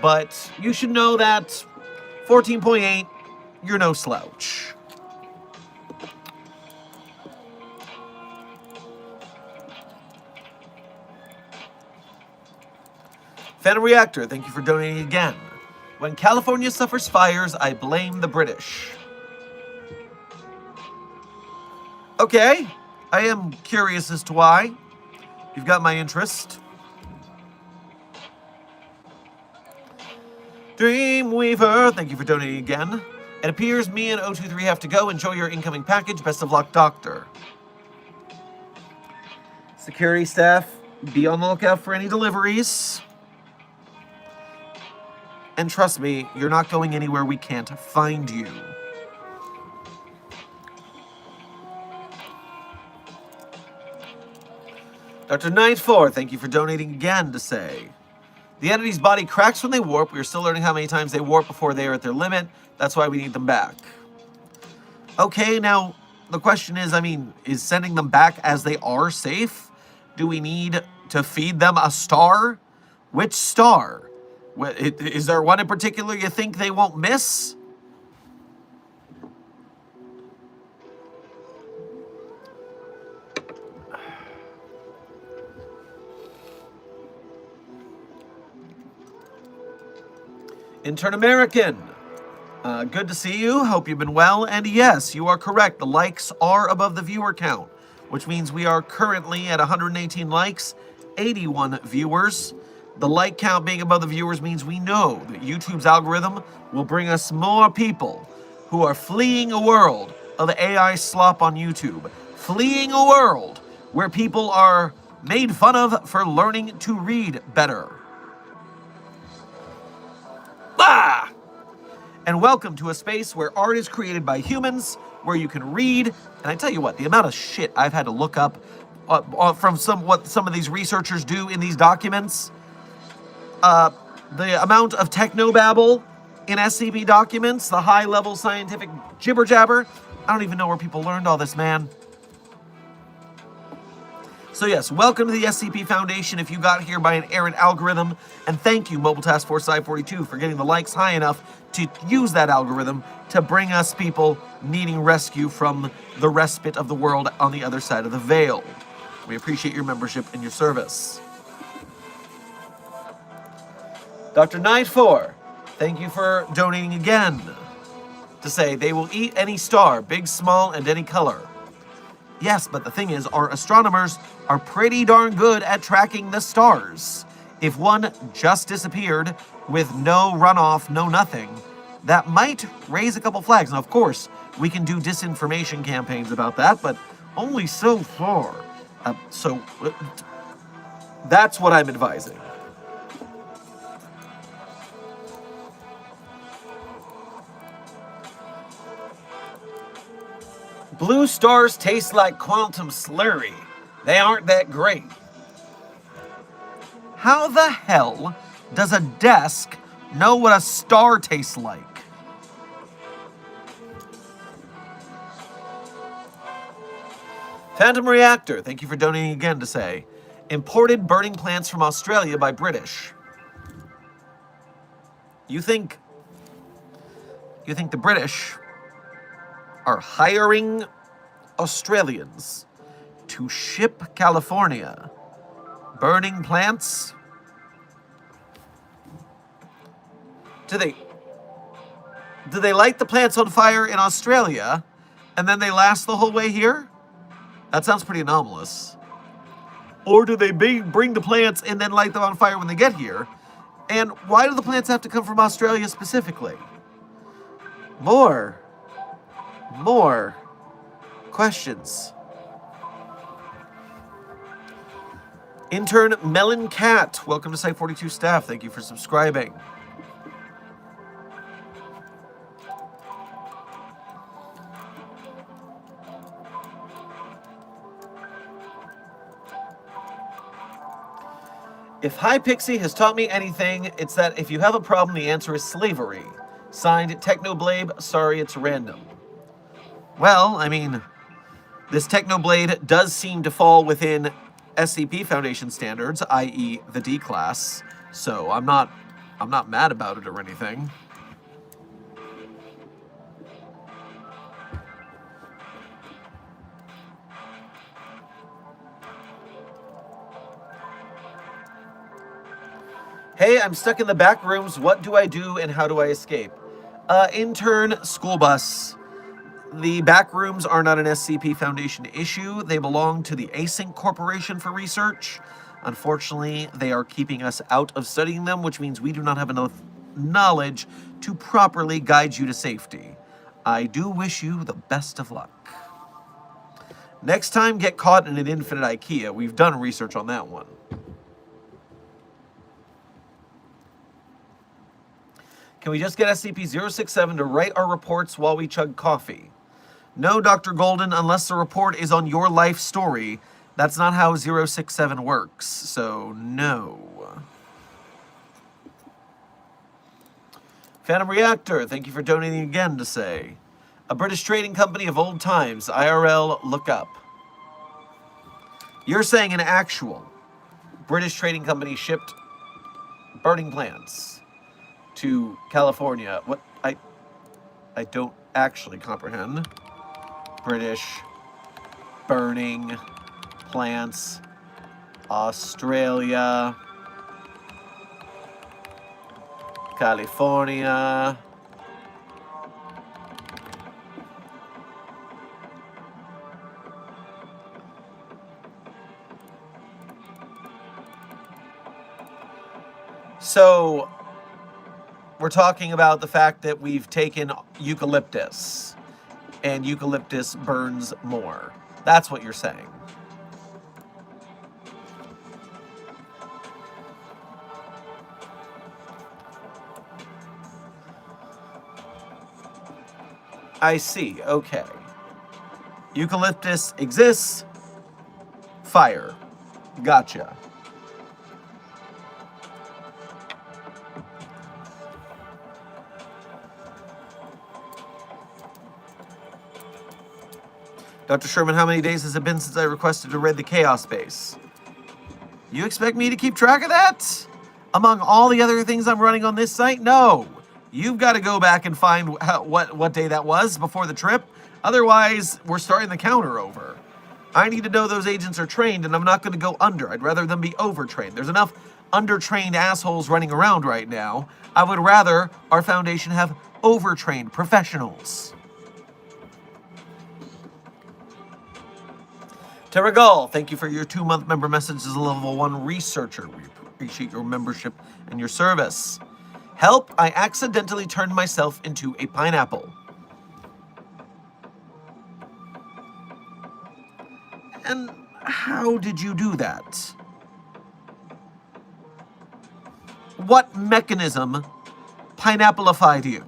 But you should know that 14.8, you're no slouch. Phantom Reactor, thank you for donating again. When California suffers fires, I blame the British. Okay, I am curious as to why. You've got my interest. Dreamweaver, thank you for donating again. It appears me and 023 have to go. Enjoy your incoming package. Best of luck, Doctor. Security staff, be on the lookout for any deliveries. And trust me, you're not going anywhere we can't find you. Dr. Nightfor, thank you for donating again to say, the entity's body cracks when they warp. We are still learning how many times they warp before they are at their limit. That's why we need them back. Okay, now, the question is, is sending them back as they are safe? Do we need to feed them a star? Which star? Is there one in particular you think they won't miss? Intern American, good to see you. Hope you've been well. And yes, you are correct. The likes are above the viewer count. which means we are currently at 118 likes, 81 viewers. The like count being above the viewers means we know that YouTube's algorithm will bring us more people who are fleeing a world of AI slop on YouTube, fleeing a world where people are made fun of for learning to read better. Ah! And welcome to a space where art is created by humans, where you can read. And I tell you what, the amount of shit I've had to look up from what some of these researchers do in these documents, the amount of technobabble in SCP documents, the high-level scientific jibber-jabber, I don't even know where people learned all this, man. So yes, welcome to the SCP Foundation if you got here by an errant algorithm, and thank you, Mobile Task Force Sci-42, for getting the likes high enough to use that algorithm to bring us people needing rescue from the respite of the world on the other side of the veil. We appreciate your membership and your service. Dr. Knight 4, thank you for donating again to say they will eat any star, big, small, and any color. Yes, but the thing is, our astronomers are pretty darn good at tracking the stars. If one just disappeared with no runoff, no nothing, that might raise a couple flags. Now, of course, we can do disinformation campaigns about that, but only so far. So that's what I'm advising. Blue stars taste like quantum slurry. They aren't that great. How the hell does a desk know what a star tastes like? Phantom Reactor, thank you for donating again to say, imported burning plants from Australia by British. You think the British are hiring Australians to ship California burning plants? Do they light the plants on fire in Australia and then they last the whole way here? That sounds pretty anomalous. Or do they bring the plants and then light them on fire when they get here? And why do the plants have to come from Australia specifically? More questions. Intern Melon Cat, welcome to Site 42 staff. Thank you for subscribing. If Hi Pixie has taught me anything, it's that if you have a problem, the answer is slavery. Signed, Technoblade, sorry it's random. Well, I mean, this Technoblade does seem to fall within SCP Foundation standards, i.e. the D class, so I'm not mad about it or anything. Hey, I'm stuck in the back rooms. What do I do and how do I escape? Intern, school bus. The back rooms are not an SCP Foundation issue. They belong to the Async Corporation for research. Unfortunately, they are keeping us out of studying them, which means we do not have enough knowledge to properly guide you to safety. I do wish you the best of luck. Next time, get caught in an infinite IKEA. We've done research on that one. Can we just get SCP-067 to write our reports while we chug coffee? No, Dr. Golden, unless the report is on your life story. That's not how 067 works, so no. Phantom Reactor, thank you for donating again to say. A British trading company of old times, IRL, look up. You're saying an actual British trading company shipped burning plants to California. What? I don't actually comprehend. British burning plants, Australia, California. So, we're talking about the fact that we've taken eucalyptus, and eucalyptus burns more. That's what you're saying. I see, okay. Eucalyptus exists. Fire. Gotcha. Dr. Sherman, how many days has it been since I requested to raid the Chaos Base? You expect me to keep track of that? Among all the other things I'm running on this site? No. You've got to go back and find what day that was before the trip. Otherwise, we're starting the counter over. I need to know those agents are trained, and I'm not going to go under. I'd rather them be overtrained. There's enough undertrained assholes running around right now. I would rather our foundation have overtrained professionals. Terragal, thank you for your 2-month member message as a level 1 researcher. We appreciate your membership and your service. Help, I accidentally turned myself into a pineapple. And how did you do that? What mechanism pineappleified you?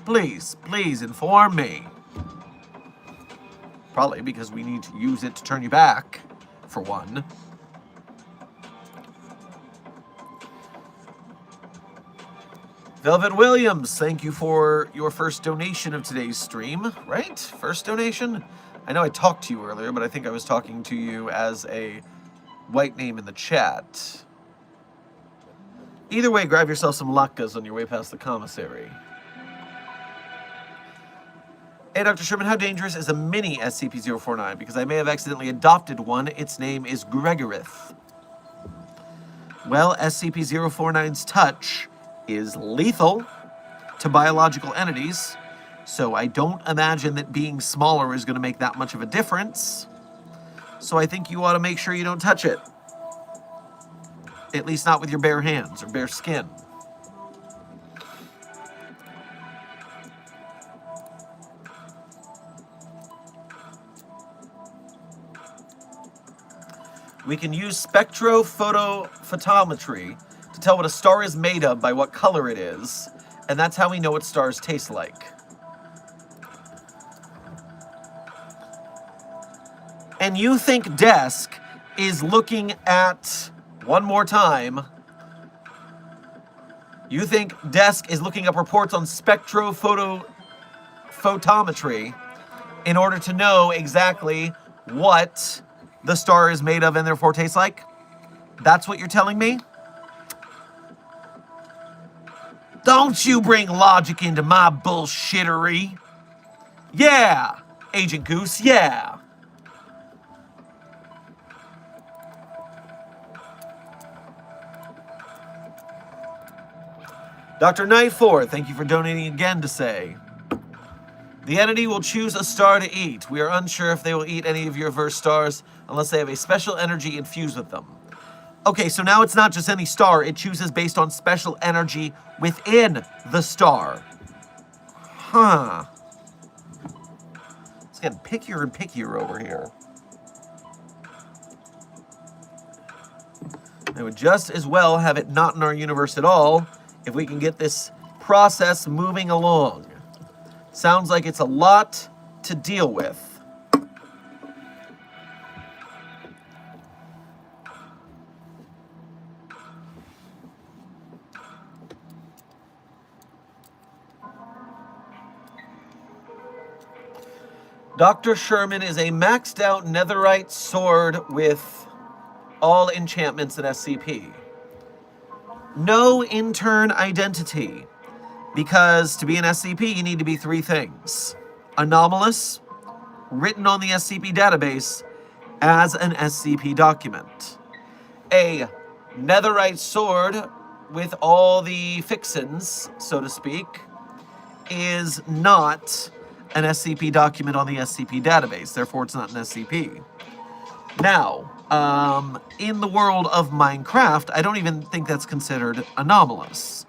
Please inform me. Probably because we need to use it to turn you back, for one. Velvet Williams, thank you for your first donation of today's stream, right? First donation? I know I talked to you earlier, but I think I was talking to you as a white name in the chat. Either way, grab yourself some latkes on your way past the commissary. Hey, Dr. Sherman, how dangerous is a mini SCP-049? Because I may have accidentally adopted one. Its name is Gregorith. Well, SCP-049's touch is lethal to biological entities, so I don't imagine that being smaller is going to make that much of a difference. So I think you ought to make sure you don't touch it. At least not with your bare hands or bare skin. We can use spectrophotometry to tell what a star is made of by what color it is, and that's how we know what stars taste like. And you think Desk is looking at, one more time, you think Desk is looking up reports on spectrophotometry in order to know exactly what the star is made of and therefore tastes like? That's what you're telling me? Don't you bring logic into my bullshittery. Yeah, Agent Goose, yeah. Dr. Nightfor, thank you for donating again to say, the entity will choose a star to eat. We are unsure if they will eat any of your verse stars unless they have a special energy infused with them. Okay, so now it's not just any star. It chooses based on special energy within the star. Huh. It's getting pickier and pickier over here. I would just as well have it not in our universe at all if we can get this process moving along. Sounds like it's a lot to deal with. Dr. Sherman is a maxed out netherite sword with all enchantments and SCP. No intern identity. Because to be an SCP, you need to be 3 things. Anomalous, written on the SCP database as an SCP document. A netherite sword with all the fixins, so to speak, is not an SCP document on the SCP database. Therefore, it's not an SCP. Now, In the world of Minecraft, I don't even think that's considered anomalous.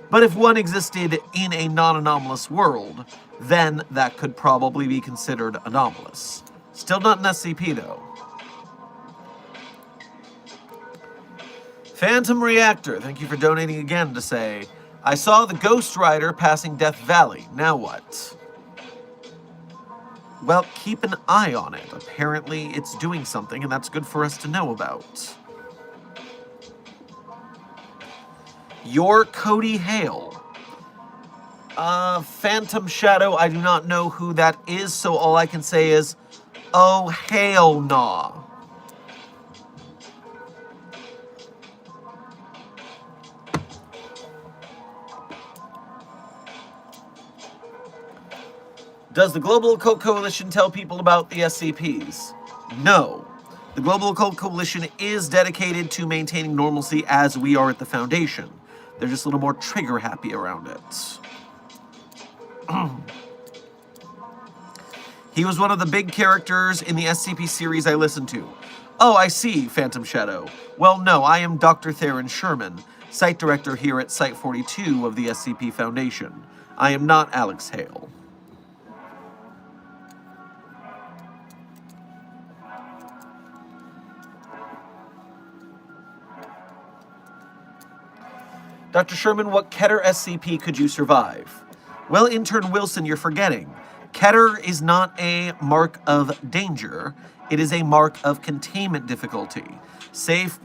But if one existed in a non-anomalous world, then that could probably be considered anomalous. Still not an SCP, though. Phantom Reactor, thank you for donating again to say, I saw the Ghost Rider passing Death Valley. Now what? Well, keep an eye on it. Apparently, it's doing something, and that's good for us to know about. You're Cody Hale. Phantom Shadow, I do not know who that is, so all I can say is, oh, hell nah. Does the Global Occult Coalition tell people about the SCPs? No. The Global Occult Coalition is dedicated to maintaining normalcy as we are at the Foundation. They're just a little more trigger-happy around it. He was one of the big characters in the SCP series I listened to. Oh, I see, Phantom Shadow. Well, no, I am Dr. Theron Sherman, Site Director here at Site 42 of the SCP Foundation. I am not Alex Hale. Dr. Sherman, what Keter SCP could you survive? Well, Intern Wilson, you're forgetting. Keter is not a mark of danger. It is a mark of containment difficulty. Safe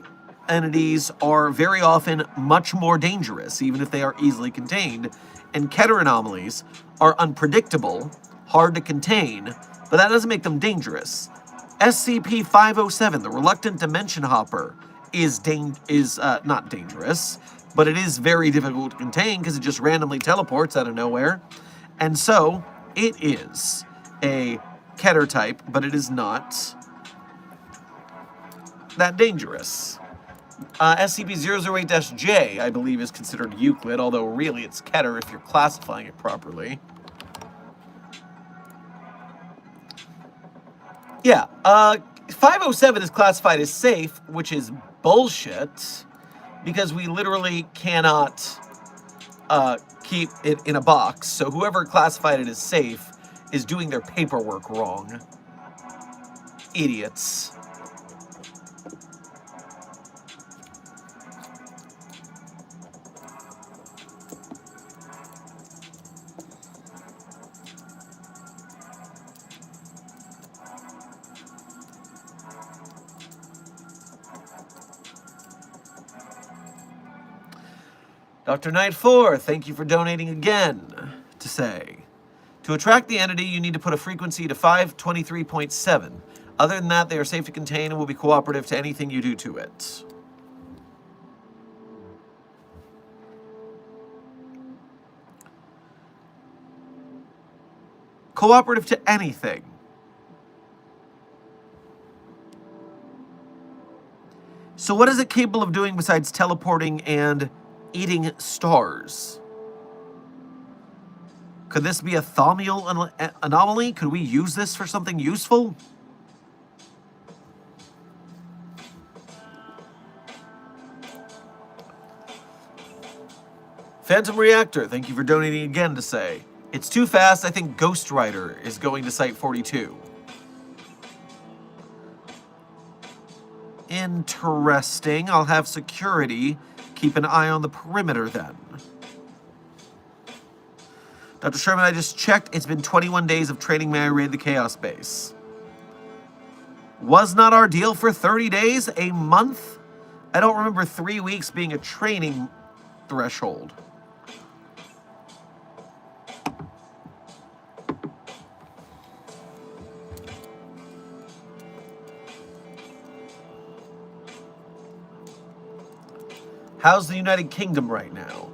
entities are very often much more dangerous, even if they are easily contained. And Keter anomalies are unpredictable, hard to contain, but that doesn't make them dangerous. SCP-507, the Reluctant Dimension Hopper, is not dangerous, but it is very difficult to contain because it just randomly teleports out of nowhere. And so, it is a Keter type, but it is not that dangerous. SCP-008-J, I believe, is considered Euclid, although really it's Keter if you're classifying it properly. Yeah, 507 is classified as safe, which is bullshit, because we literally cannot keep it in a box. So whoever classified it as safe is doing their paperwork wrong. Idiots. Dr. Knight 4, thank you for donating again to say, to attract the entity, you need to put a frequency to 523.7. Other than that, they are safe to contain and will be cooperative to anything you do to it. Cooperative to anything. So what is it capable of doing besides teleporting and eating stars? Could this be a thaumial anomaly? Could we use this for something useful? Phantom Reactor, thank you for donating again to say, it's too fast, I think Ghost Rider is going to Site 42. Interesting. I'll have security keep an eye on the perimeter then. Dr. Sherman, I just checked. It's been 21 days of training. May I raid the Chaos Base? Was not our deal for 30 days? A month? I don't remember 3 weeks being a training threshold. How's the United Kingdom right now?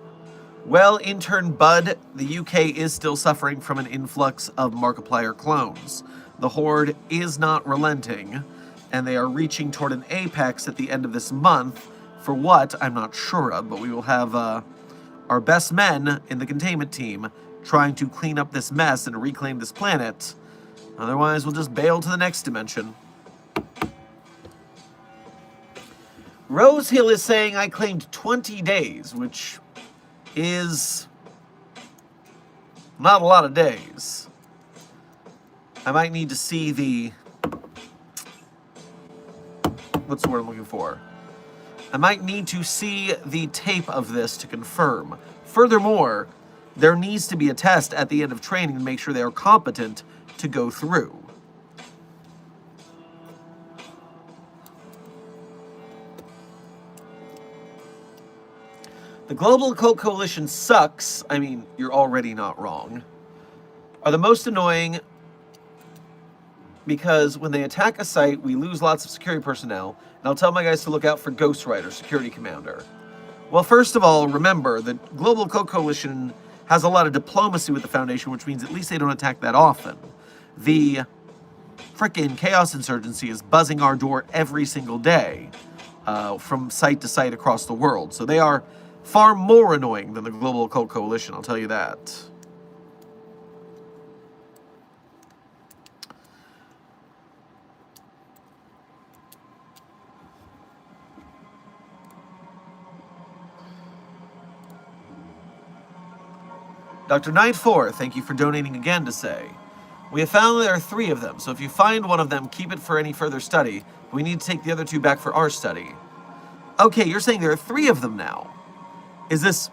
Well, intern Bud, the UK is still suffering from an influx of Markiplier clones. The Horde is not relenting, and they are reaching toward an apex at the end of this month. For what, I'm not sure of, but we will have our best men in the containment team trying to clean up this mess and reclaim this planet. Otherwise, we'll just bail to the next dimension. Rosehill is saying I claimed 20 days, which is not a lot of days. I might need to see the... What's the word I'm looking for? I might need to see the tape of this to confirm. Furthermore, there needs to be a test at the end of training to make sure they are competent to go through. The Global Occult Coalition sucks. I mean, you're already not wrong. Are the most annoying because when they attack a site, we lose lots of security personnel, and I'll tell my guys to look out for Ghost Rider, security commander. Well, first of all, remember, the Global Occult Coalition has a lot of diplomacy with the Foundation, which means at least they don't attack that often. The frickin' Chaos Insurgency is buzzing our door every single day from site to site across the world, so they are far more annoying than the Global Occult Coalition, I'll tell you that. Dr. Nightfor, thank you for donating again to say, we have found there are 3 of them, so if you find one of them, keep it for any further study. We need to take the other 2 back for our study. Okay, you're saying there are 3 of them now. Is this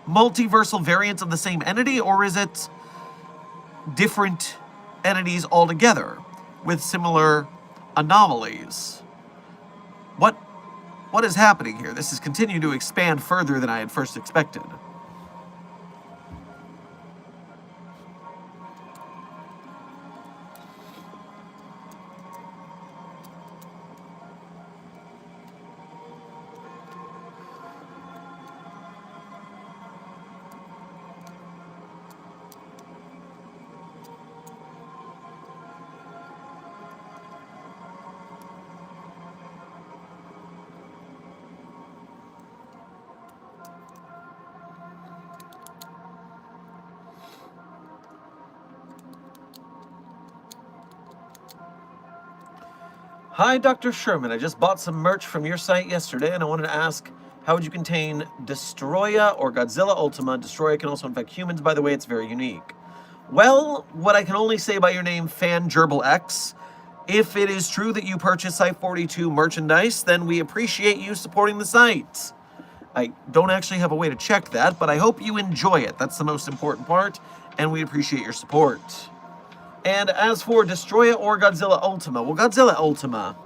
multiversal variants of the same entity, or is it different entities altogether with similar anomalies? What is happening here? This is continuing to expand further than I had first expected. Hi, Dr. Sherman. I just bought some merch from your site yesterday, and I wanted to ask, how would you contain Destroya or Godzilla Ultima? Destroya can also infect humans, by the way. It's very unique. Well, what I can only say by your name, FanGerbilX, if it is true that you purchase Site 42 merchandise, then we appreciate you supporting the site. I don't actually have a way to check that, but I hope you enjoy it. That's the most important part, and we appreciate your support. And as for Destroya or Godzilla Ultima, well, Godzilla Ultima,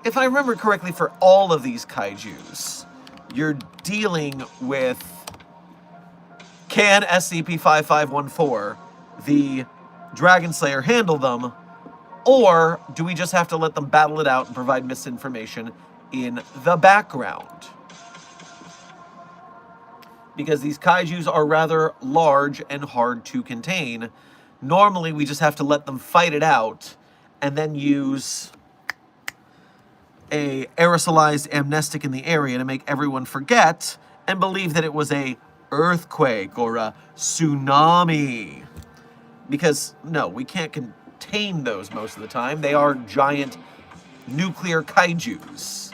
if I remember correctly, for all of these kaijus, you're dealing with, can SCP-5514, the Dragon Slayer, handle them, or do we just have to let them battle it out and provide misinformation in the background? Because these kaijus are rather large and hard to contain. Normally, we just have to let them fight it out and then use a aerosolized amnestic in the area to make everyone forget and believe that it was a earthquake or a tsunami. Because, no, we can't contain those most of the time. They are giant nuclear kaijus.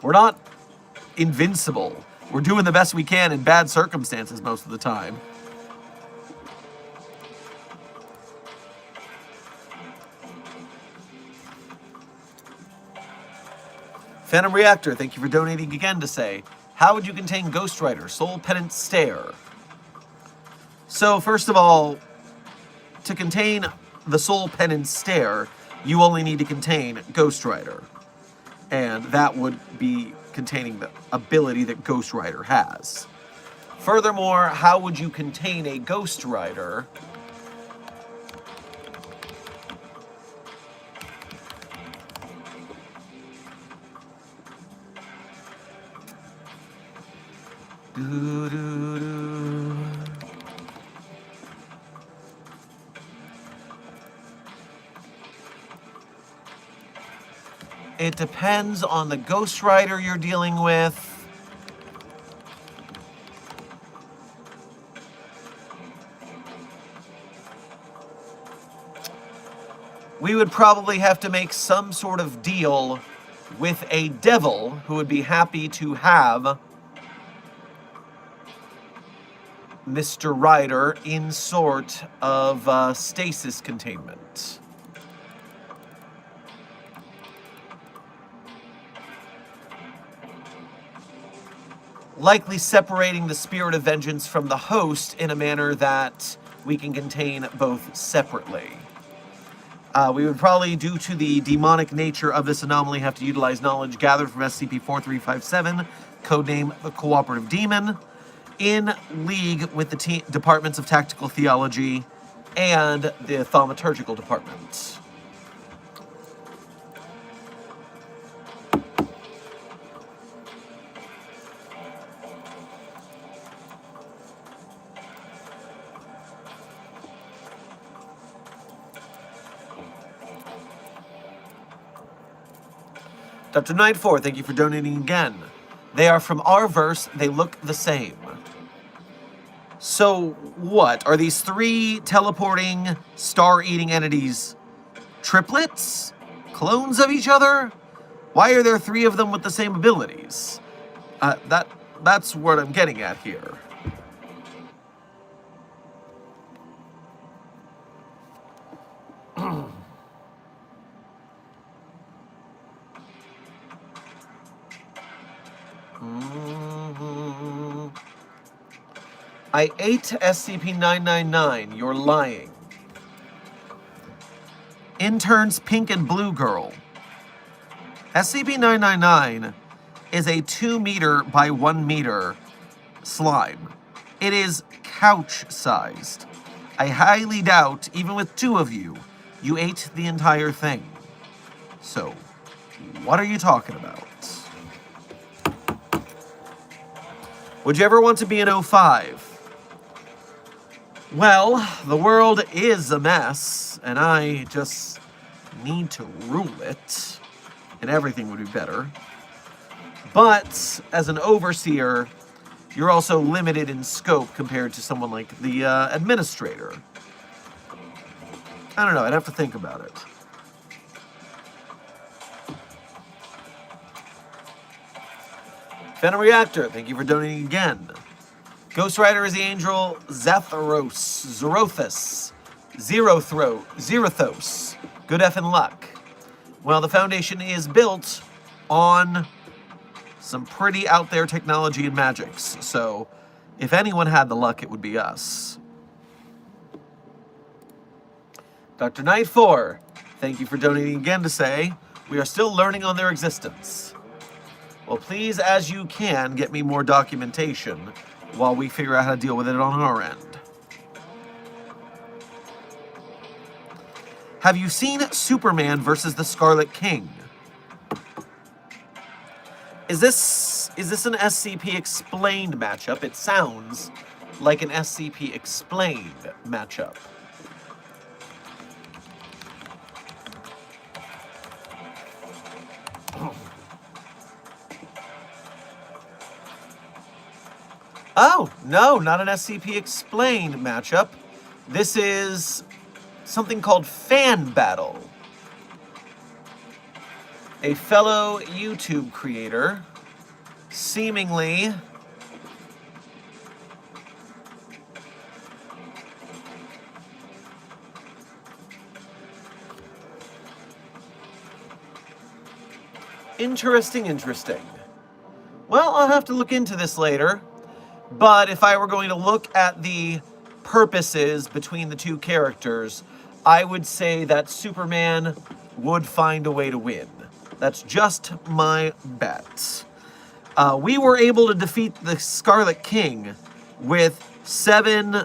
We're not invincible. We're doing the best we can in bad circumstances most of the time. Phantom Reactor, thank you for donating again to say, how would you contain Ghost Rider, Soul Penance Stare? So, first of all, to contain the Soul Penance Stare, you only need to contain Ghost Rider. And that would be containing the ability that Ghost Rider has. Furthermore, how would you contain a Ghost Rider? It depends on the Ghost Rider you're dealing with. we would probably have to make some sort of deal with a devil who would be happy to have Mr. Ryder in sort of stasis containment. Likely separating the spirit of vengeance from the host in a manner that we can contain both separately. We would probably, due to the demonic nature of this anomaly, have to utilize knowledge gathered from SCP-4357, codename the Cooperative Demon, in league with the Departments of Tactical Theology and the Thaumaturgical Department. Dr. 94, thank you for donating again. They are from our verse, they look the same. So, what? Are these three teleporting, star-eating entities triplets? Clones of each other? Why are there three of them with the same abilities? That's what I'm getting at here. I ate SCP-999. You're lying. Interns Pink and Blue Girl. SCP-999 is a 2 meter by 1 meter slime. It is couch-sized. I highly doubt, even with 2 of you, you ate the entire thing. So, what are you talking about? Would you ever want to be an 05? Well, the world is a mess, and I just need to rule it, and everything would be better. But, as an overseer, you're also limited in scope compared to someone like the administrator. I don't know, I'd have to think about it. Phantom Reactor, thank you for donating again. Ghost Rider is the angel Zerothos. Good effing luck. Well, the Foundation is built on some pretty out there technology and magics, so if anyone had the luck, it would be us. Dr. Knight 4, thank you for donating again to say, we are still learning on their existence. Well, please, as you can, get me more documentation while we figure out how to deal with it on our end. Have you seen Superman versus the Scarlet King? Is this an SCP Explained matchup? It sounds like an SCP Explained matchup. Oh, no, not an SCP Explained matchup. This is something called Fan Battle. A fellow YouTube creator seemingly interesting. Well, I'll have to look into this later. But if I were going to look at the purposes between the two characters, I would say that Superman would find a way to win. That's just my bet. We were able to defeat the Scarlet King with 7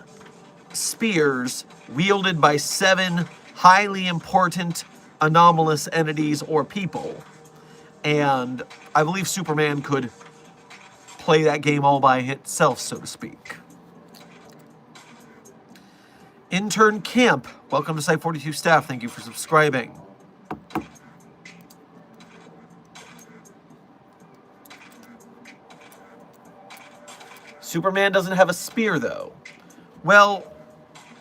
spears wielded by 7 highly important anomalous entities or people. And I believe Superman could play that game all by itself, so to speak. Intern Camp, welcome to Site 42 staff. Thank you for subscribing. Superman doesn't have a spear, though. Well,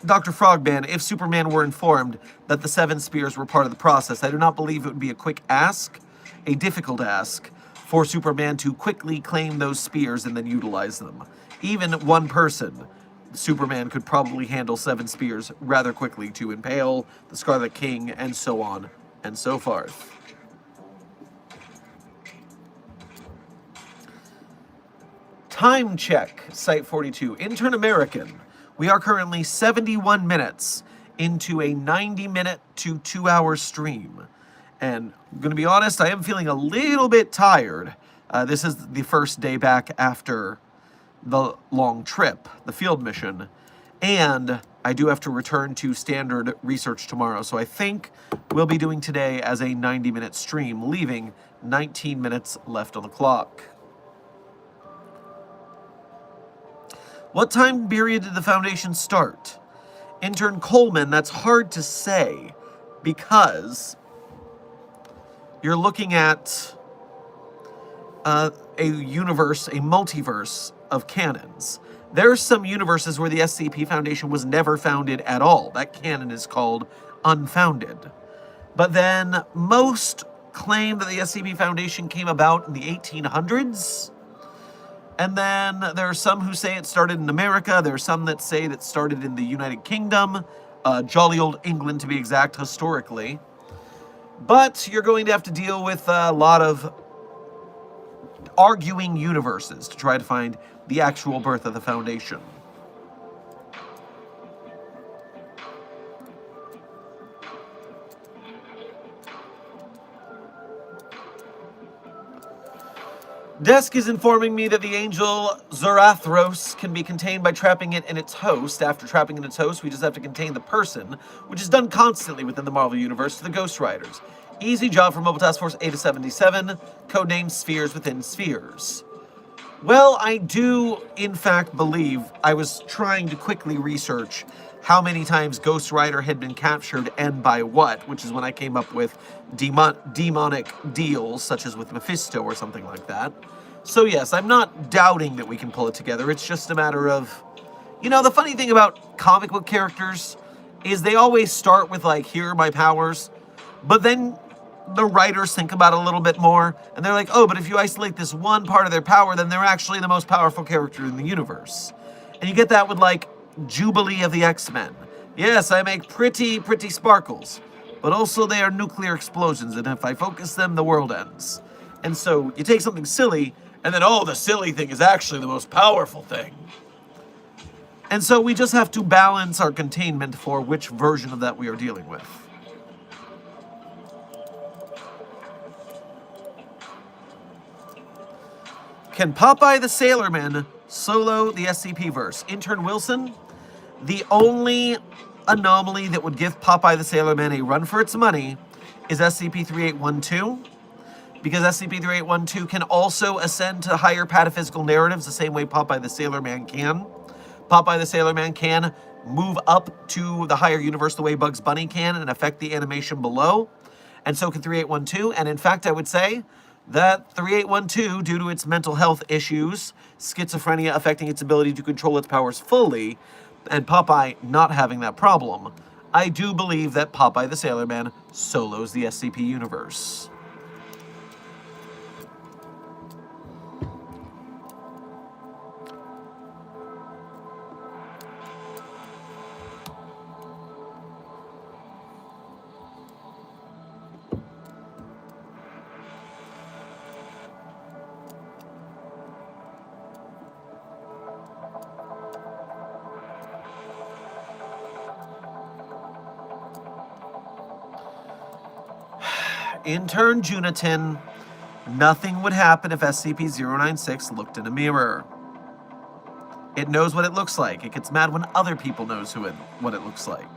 Dr. Frogman, if Superman were informed that the 7 spears were part of the process, I do not believe it would be a quick ask, a difficult ask, for Superman to quickly claim those spears and then utilize them. Even one person, Superman could probably handle 7 spears rather quickly to impale the Scarlet King and so on and so forth. Time check, Site 42. Intern American. We are currently 71 minutes into a 90-minute to 2-hour stream. And I'm going to be honest, I am feeling a little bit tired. This is the first day back after the long trip, the field mission. And I do have to return to standard research tomorrow. So I think we'll be doing today as a 90-minute stream, leaving 19 minutes left on the clock. What time period did the Foundation start? Intern Coleman, that's hard to say because you're looking at a universe, a multiverse of canons. There's some universes where the SCP Foundation was never founded at all. That canon is called unfounded. But then most claim that the SCP Foundation came about in the 1800s. And then there are some who say it started in America. There are some that say that it started in the United Kingdom, jolly old England to be exact, historically. But you're going to have to deal with a lot of arguing universes to try to find the actual birth of the Foundation. Desk is informing me that the angel Zarathros can be contained by trapping it in its host. After trapping in its host, we just have to contain the person, which is done constantly within the Marvel Universe to the Ghost Riders. Easy job for Mobile Task Force Eta-77, codenamed Spheres Within Spheres. Well, I do, in fact, believe I was trying to quickly research how many times Ghost Rider had been captured and by what, which is when I came up with demonic deals, such as with Mephisto or something like that. So yes, I'm not doubting that we can pull it together. It's just a matter of, you know, the funny thing about comic book characters is they always start with like, here are my powers, but then the writers think about it a little bit more, and they're like, oh, but if you isolate this one part of their power, then they're actually the most powerful character in the universe. And you get that with like Jubilee of the X-Men. Yes, I make pretty sparkles, but also they are nuclear explosions, and if I focus them, the world ends. And so you take something silly, and then, oh, the silly thing is actually the most powerful thing. And so we just have to balance our containment for which version of that we are dealing with. Can Popeye the Sailorman solo the SCP-verse? Intern Wilson, the only anomaly that would give Popeye the Sailorman a run for its money is SCP-3812, because SCP-3812 can also ascend to higher pataphysical narratives the same way Popeye the Sailorman can. Popeye the Sailorman can move up to the higher universe the way Bugs Bunny can and affect the animation below, and so can 3812, and in fact I would say that 3812, due to its mental health issues, schizophrenia affecting its ability to control its powers fully, and Popeye not having that problem, I do believe that Popeye the Sailorman solos the SCP universe. Intern Junitin, nothing would happen if SCP-096 looked in a mirror. It knows what it looks like. It gets mad when other people knows what it looks like.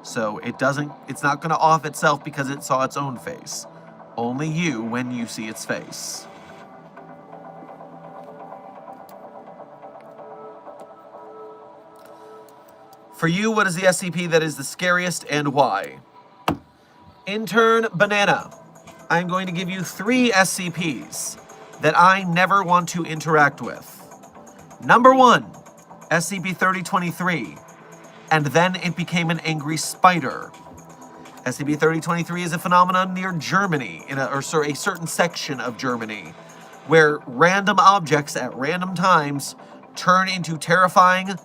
So it's not going to off itself because it saw its own face. Only you when you see its face. For you, what is the SCP that is the scariest and why? Intern Banana, I'm going to give you 3 SCPs that I never want to interact with. Number 1, SCP-3023. and then it became an angry spider. SCP-3023 is a phenomenon near Germany, a certain section of Germany, where random objects at random times turn into terrifying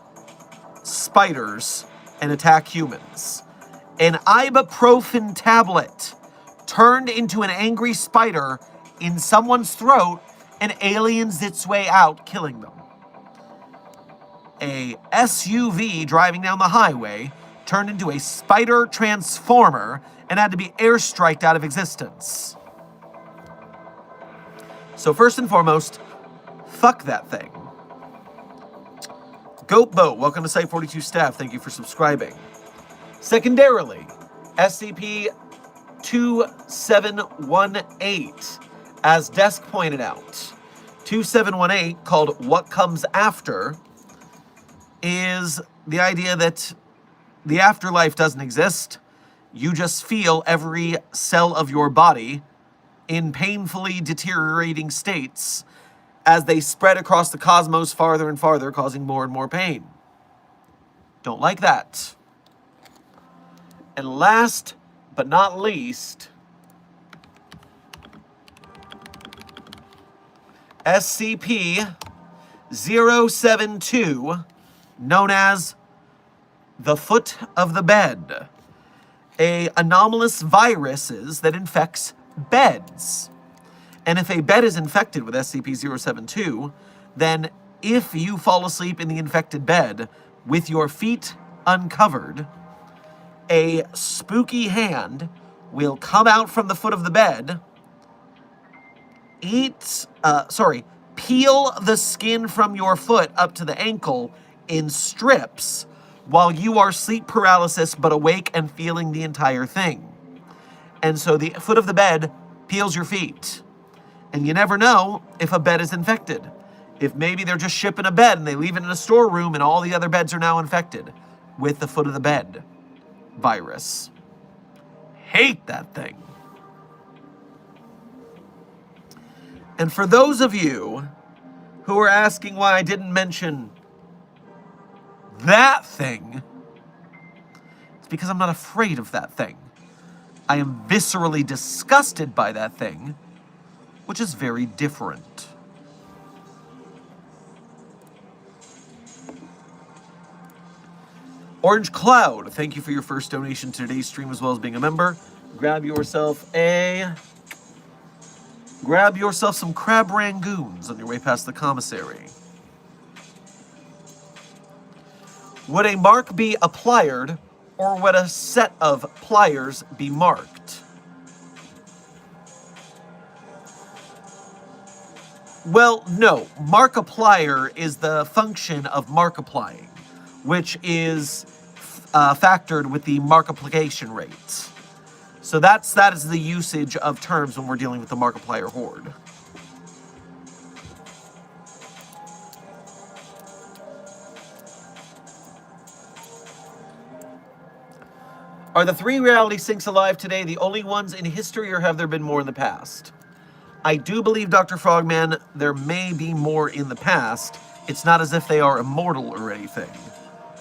spiders and attack humans. An ibuprofen tablet turned into an angry spider in someone's throat and aliens its way out, killing them. A SUV driving down the highway turned into a spider transformer and had to be airstriked out of existence. So first and foremost, fuck that thing. Goat Boat, welcome to Site42 staff. Thank you for subscribing. Secondarily, SCP-2718, as Desk pointed out, 2718, called What Comes After, is the idea that the afterlife doesn't exist. You just feel every cell of your body in painfully deteriorating states as they spread across the cosmos farther and farther, causing more and more pain. Don't like that. And last but not least, SCP-072, known as the Foot of the Bed, a anomalous virus that infects beds. And if a bed is infected with SCP-072, then if you fall asleep in the infected bed with your feet uncovered, a spooky hand will come out from the foot of the bed, peel the skin from your foot up to the ankle in strips while you are sleep paralysis but awake and feeling the entire thing. And so the foot of the bed peels your feet. And you never know if a bed is infected. If maybe they're just shipping a bed and they leave it in a storeroom and all the other beds are now infected with the foot of the bed virus. Hate that thing. And for those of you who are asking why I didn't mention that thing, it's because I'm not afraid of that thing. I am viscerally disgusted by that thing, which is very different. Orange Cloud, thank you for your first donation to today's stream as well as being a member. Grab yourself some crab rangoons on your way past the commissary. Would a mark be applied, or would a set of pliers be marked? Well, no. Markiplier is the function of Markipliering, which is factored with the Markiplication rate. So that is the usage of terms when we're dealing with the Markiplier Horde. Are the 3 reality sinks alive today the only ones in history, or have there been more in the past? I do believe, Dr. Frogman, there may be more in the past. It's not as if they are immortal or anything.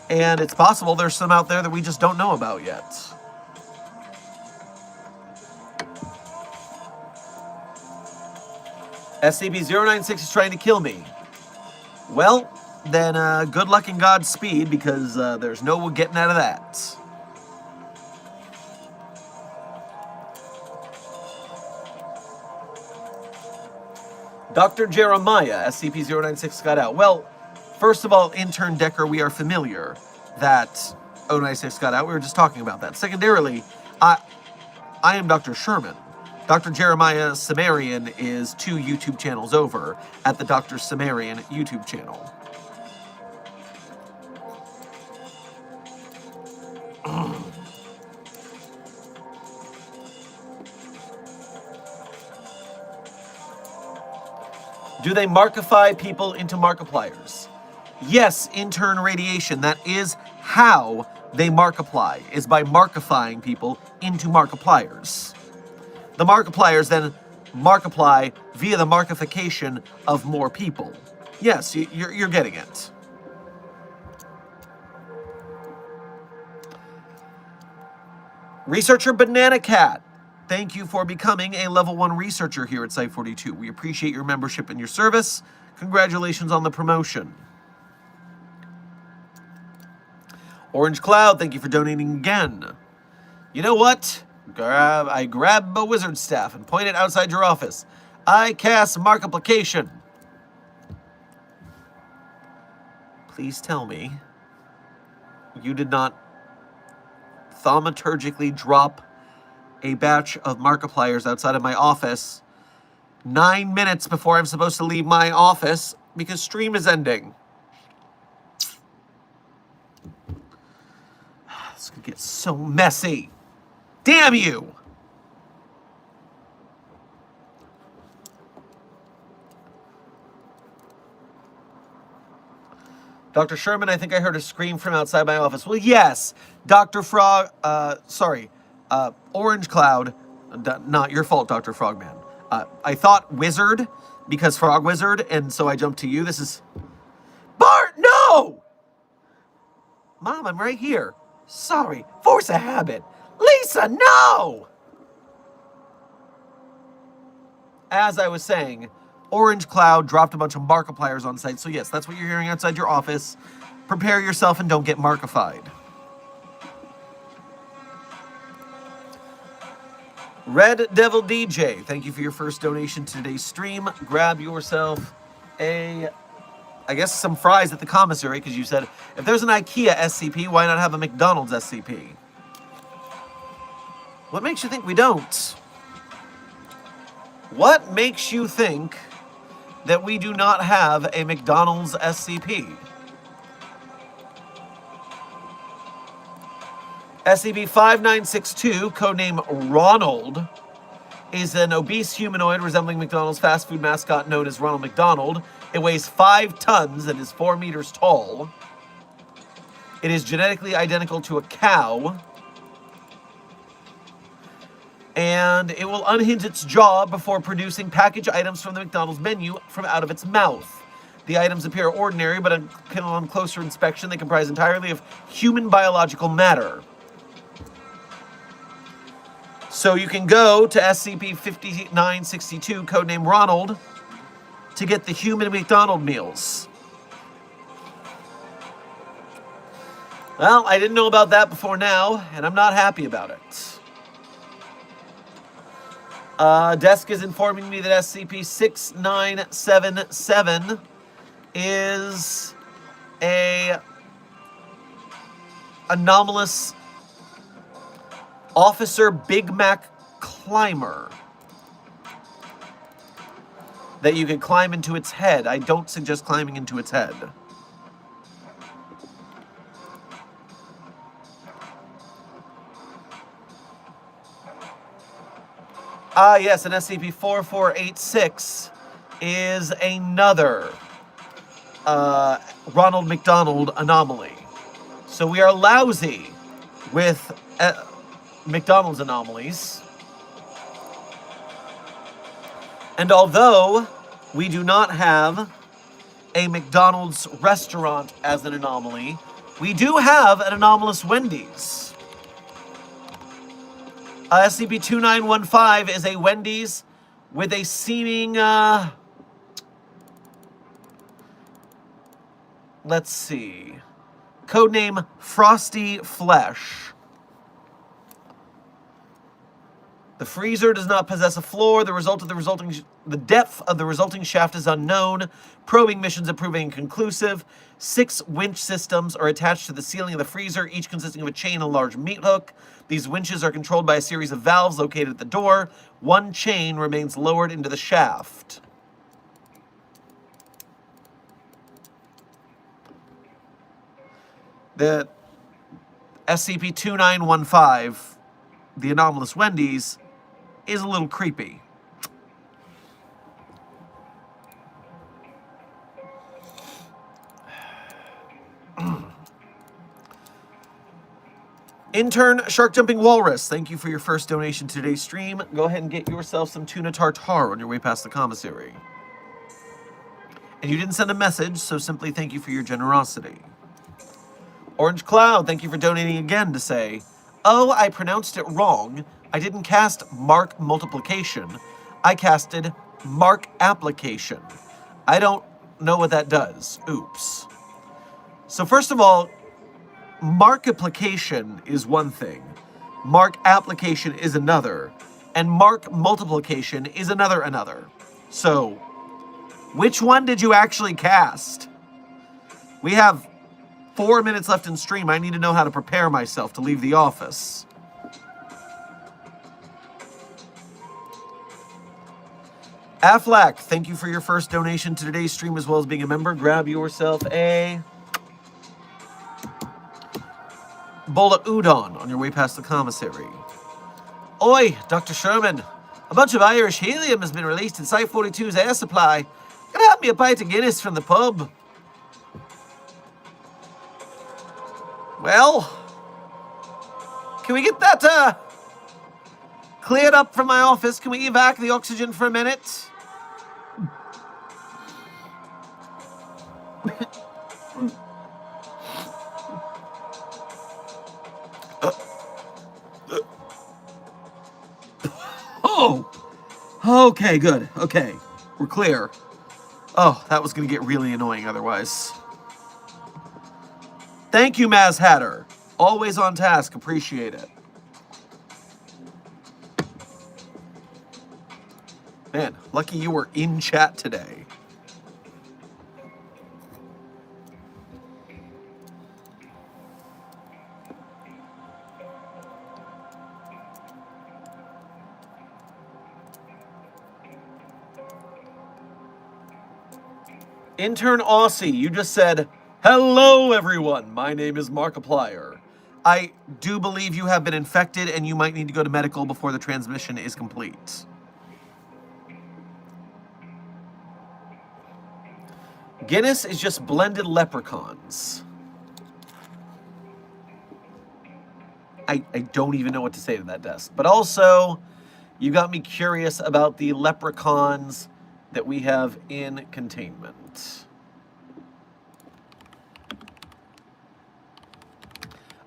And it's possible there's some out there that we just don't know about yet. SCP-096 is trying to kill me. Well, then good luck and Godspeed, because there's no getting out of that. Dr. Jeremiah, SCP-096 got out. Well, first of all, Intern Decker, we are familiar that 096 got out. We were just talking about that. Secondarily, I am Dr. Sherman. Dr. Jeremiah Sumerian is 2 YouTube channels over at the Dr. Sumerian YouTube channel. Do they markify people into Markipliers? Yes, intern radiation. That is how they Markiplier, is by markifying people into Markipliers. The Markipliers then Markiplier via the markification of more people. Yes, you're getting it. Researcher Banana Cat, thank you for becoming a level 1 researcher here at Site 42. We appreciate your membership and your service. Congratulations on the promotion. Orange Cloud, thank you for donating again. You know what? I grab a wizard staff and point it outside your office. I cast Markiplication. Please tell me you did not thaumaturgically drop a batch of Markipliers outside of my office 9 minutes before I'm supposed to leave my office because stream is ending. This could get so messy. Damn you! Dr. Sherman, I think I heard a scream from outside my office. Well, yes, Dr. Frog, Orange Cloud, not your fault, Dr. Frogman. I thought Wizard, because Frog Wizard, and so I jumped to you. This is... Bart, no! Mom, I'm right here. Sorry, force a habit. Lisa, no! As I was saying, Orange Cloud dropped a bunch of Markipliers on site. So yes, that's what you're hearing outside your office. Prepare yourself and don't get Markified. Red Devil DJ, thank you for your first donation to today's stream. Grab yourself some fries at the commissary, because you said, if there's an IKEA SCP, why not have a McDonald's SCP? What makes you think we don't? What makes you think that we do not have a McDonald's SCP? SCP-5962, codename Ronald, is an obese humanoid resembling McDonald's fast food mascot known as Ronald McDonald. It weighs 5 tons and is 4 meters tall. It is genetically identical to a cow. And it will unhinge its jaw before producing package items from the McDonald's menu from out of its mouth. The items appear ordinary, but on closer inspection, they comprise entirely of human biological matter. So you can go to SCP-5962, codename Ronald, to get the human McDonald meals. Well, I didn't know about that before now, and I'm not happy about it. Desk is informing me that SCP-6977 is a anomalous Officer Big Mac climber that you could climb into its head. I don't suggest climbing into its head. Yes, an SCP-4486 is another Ronald McDonald anomaly. So we are lousy with McDonald's anomalies. And although we do not have a McDonald's restaurant as an anomaly, we do have an anomalous Wendy's. SCP-2915 is a Wendy's with a seeming, let's see, codename Frosty Flesh. The freezer does not possess a floor. The depth of the resulting shaft is unknown. Probing missions are proving inconclusive. 6 winch systems are attached to the ceiling of the freezer, each consisting of a chain and a large meat hook. These winches are controlled by a series of valves located at the door. 1 chain remains lowered into the shaft. The SCP-2915, the anomalous Wendy's, is a little creepy. Intern Shark Jumping Walrus, thank you for your first donation to today's stream. Go ahead and get yourself some tuna tartare on your way past the commissary. And you didn't send a message, so simply thank you for your generosity. Orange Cloud, thank you for donating again to say, Oh, I pronounced it wrong. I didn't cast Mark Multiplication. I casted Mark Application. I don't know what that does. Oops. So first of all, Markiplication is one thing. Mark Application is another. And Mark Multiplication is another. So, which one did you actually cast? We have 4 minutes left in stream. I need to know how to prepare myself to leave the office. Affleck, thank you for your first donation to today's stream as well as being a member. Grab yourself a bowl of udon on your way past the commissary. Oi, Dr. Sherman. A bunch of Irish helium has been released in Site 42's air supply. Gonna have me a pint of Guinness from the pub. Well, can we get that cleared up from my office? Can we evac the oxygen for a minute? Oh, okay, good. Okay, we're clear. Oh, that was going to get really annoying otherwise. Thank you, Maz Hatter. Always on task. Appreciate it. Man, lucky you were in chat today. Intern Aussie, you just said, hello everyone, my name is Markiplier. I do believe you have been infected and you might need to go to medical before the transmission is complete. Guinness is just blended leprechauns. I don't even know what to say to that desk. But also, you got me curious about the leprechauns that we have in containment.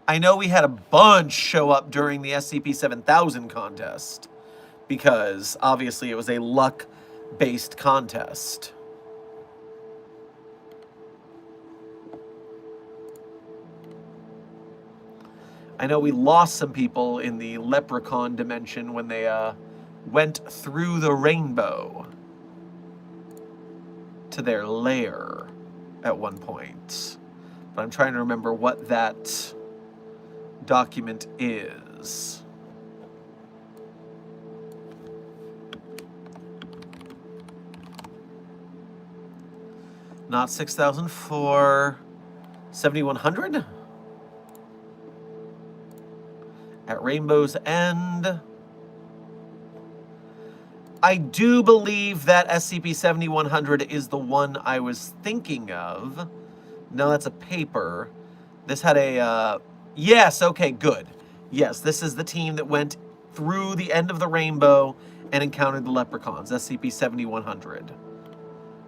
I know we had a bunch show up during the SCP-7000 contest because obviously it was a luck-based contest. I know we lost some people in the leprechaun dimension when they went through the rainbow to their lair at one point. But I'm trying to remember what that document is. Not 6004, 7100? At Rainbow's End. I do believe that SCP-7100 is the one I was thinking of. No, that's a paper. This had a, yes, okay, good. Yes, this is the team that went through the end of the rainbow and encountered the leprechauns, SCP-7100.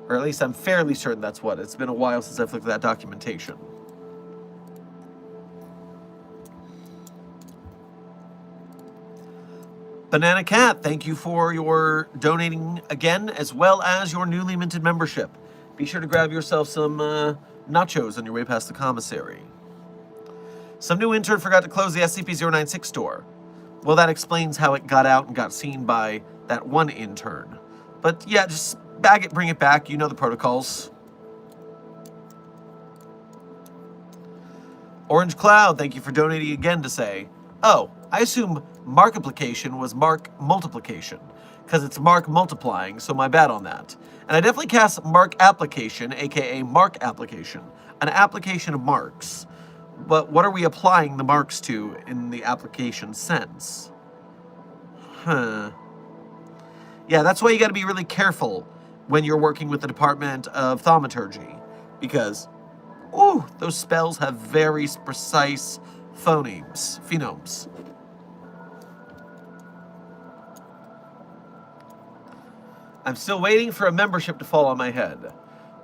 Or at least I'm fairly certain that's what. It's been a while since I've looked at that documentation. Banana Cat, thank you for your donating again, as well as your newly minted membership. Be sure to grab yourself some nachos on your way past the commissary. Some new intern forgot to close the SCP-096 store. Well, that explains how it got out and got seen by that one intern. But yeah, just bag it, bring it back. You know the protocols. Orange Cloud, thank you for donating again to say, oh, I assume Markiplication was Mark Multiplication, because it's Mark multiplying, so my bad on that. And I definitely cast Mark Application, aka Mark Application, an application of marks. But what are we applying the marks to in the application sense? Huh. Yeah, that's why you gotta be really careful when you're working with the Department of Thaumaturgy, because, ooh, those spells have very precise phenomes. I'm still waiting for a membership to fall on my head.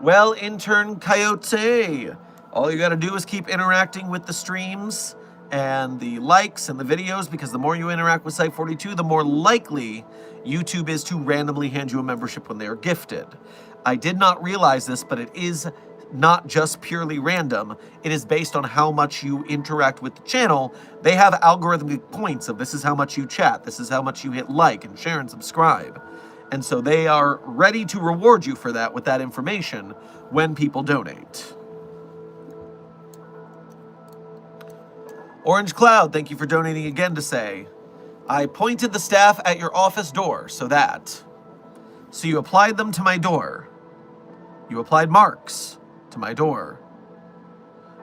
Well, intern Coyote, all you gotta do is keep interacting with the streams and the likes and the videos, because the more you interact with Site42, the more likely YouTube is to randomly hand you a membership when they are gifted. I did not realize this, but it is not just purely random. It is based on how much you interact with the channel. They have algorithmic points of this is how much you chat, this is how much you hit like and share and subscribe. And so they are ready to reward you for that with that information when people donate. Orange Cloud, thank you for donating again to say, I pointed the staff at your office door so you applied them to my door. You applied marks to my door.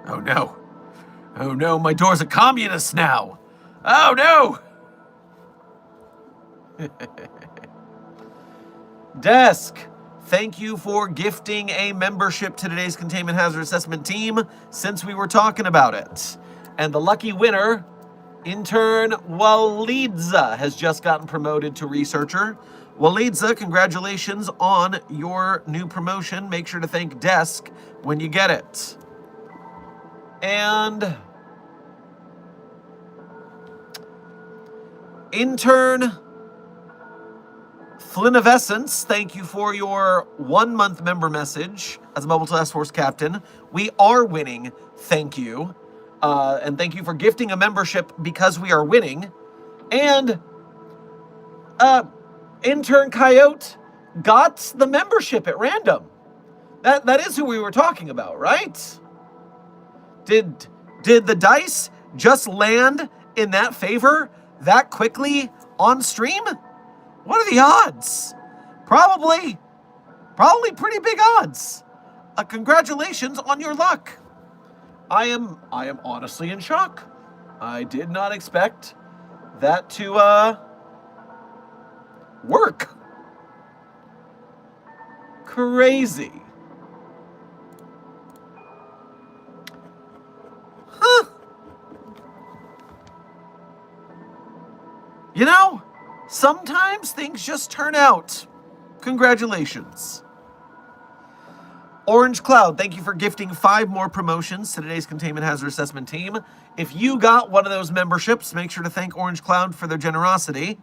Oh no. Oh no, my door's a communist now. Oh no. Desk, thank you for gifting a membership to today's Containment Hazard Assessment team since we were talking about it. And the lucky winner, intern Walidza, has just gotten promoted to researcher. Walidza, congratulations on your new promotion. Make sure to thank Desk when you get it. And intern Flinivescence, thank you for your 1-month member message as a Mobile Task Force captain. We are winning, thank you. And thank you for gifting a membership because we are winning. And intern Coyote got the membership at random. That is who we were talking about, right? Did the dice just land in that favor that quickly on stream? What are the odds? Probably pretty big odds. Congratulations on your luck. I am honestly in shock. I did not expect that to work. Crazy. Huh. You know, sometimes things just turn out. Congratulations. Orange Cloud, thank you for gifting 5 more promotions to today's Containment Hazard Assessment team. If you got one of those memberships, make sure to thank Orange Cloud for their generosity.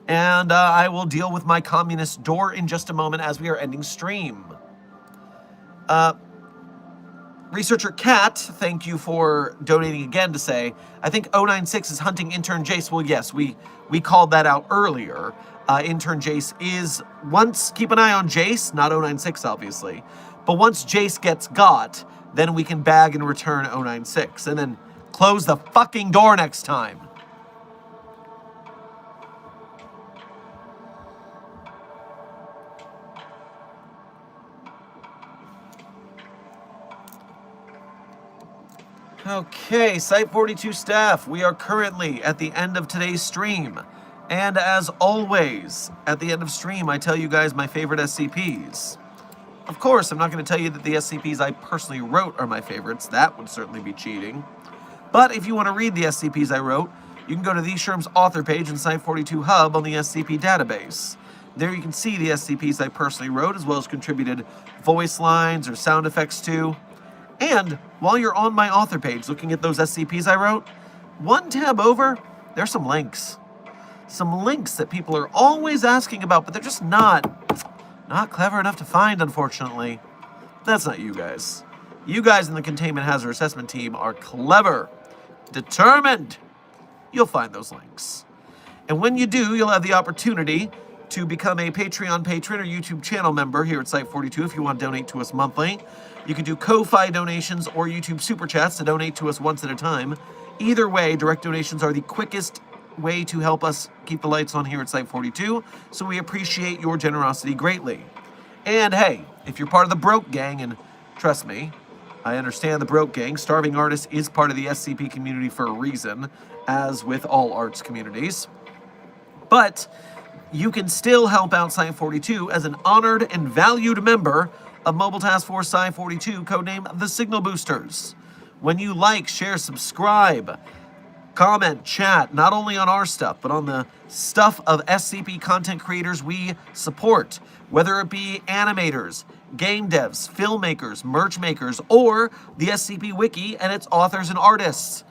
And I will deal with my communist door in just a moment as we are ending stream. Researcher Cat, thank you for donating again to say, I think 096 is hunting intern Jace. Well, yes, we called that out earlier. Intern Jace is, keep an eye on Jace, not 096 obviously. But once Jace gets got, then we can bag and return 096. And then close the fucking door next time. Okay, Site42 staff, we are currently at the end of today's stream. And as always, at the end of stream, I tell you guys my favorite SCPs. Of course, I'm not going to tell you that the SCPs I personally wrote are my favorites. That would certainly be cheating. But if you want to read the SCPs I wrote, you can go to the Sherm's author page in Site42 Hub on the SCP database. There you can see the SCPs I personally wrote, as well as contributed voice lines or sound effects to. And while you're on my author page looking at those SCPs I wrote, one tab over, there's some links. Some links that people are always asking about, but they're just not clever enough to find, unfortunately. That's not you guys. You guys in the Containment Hazard Assessment team are clever, determined. You'll find those links. And when you do, you'll have the opportunity to become a Patreon patron or YouTube channel member here at Site42 if you want to donate to us monthly. You can do Ko-Fi donations or YouTube Super Chats to donate to us once at a time. Either way, direct donations are the quickest way to help us keep the lights on here at Site42, so we appreciate your generosity greatly. And hey, if you're part of the Broke Gang, and trust me, I understand the Broke Gang, Starving Artist is part of the SCP community for a reason, as with all arts communities. But you can still help out Site42 as an honored and valued member of Mobile Task Force Site42, codename The Signal Boosters. When you like, share, subscribe, comment, chat, not only on our stuff, but on the stuff of SCP content creators we support, whether it be animators, game devs, filmmakers, merch makers, or the SCP Wiki and its authors and artists.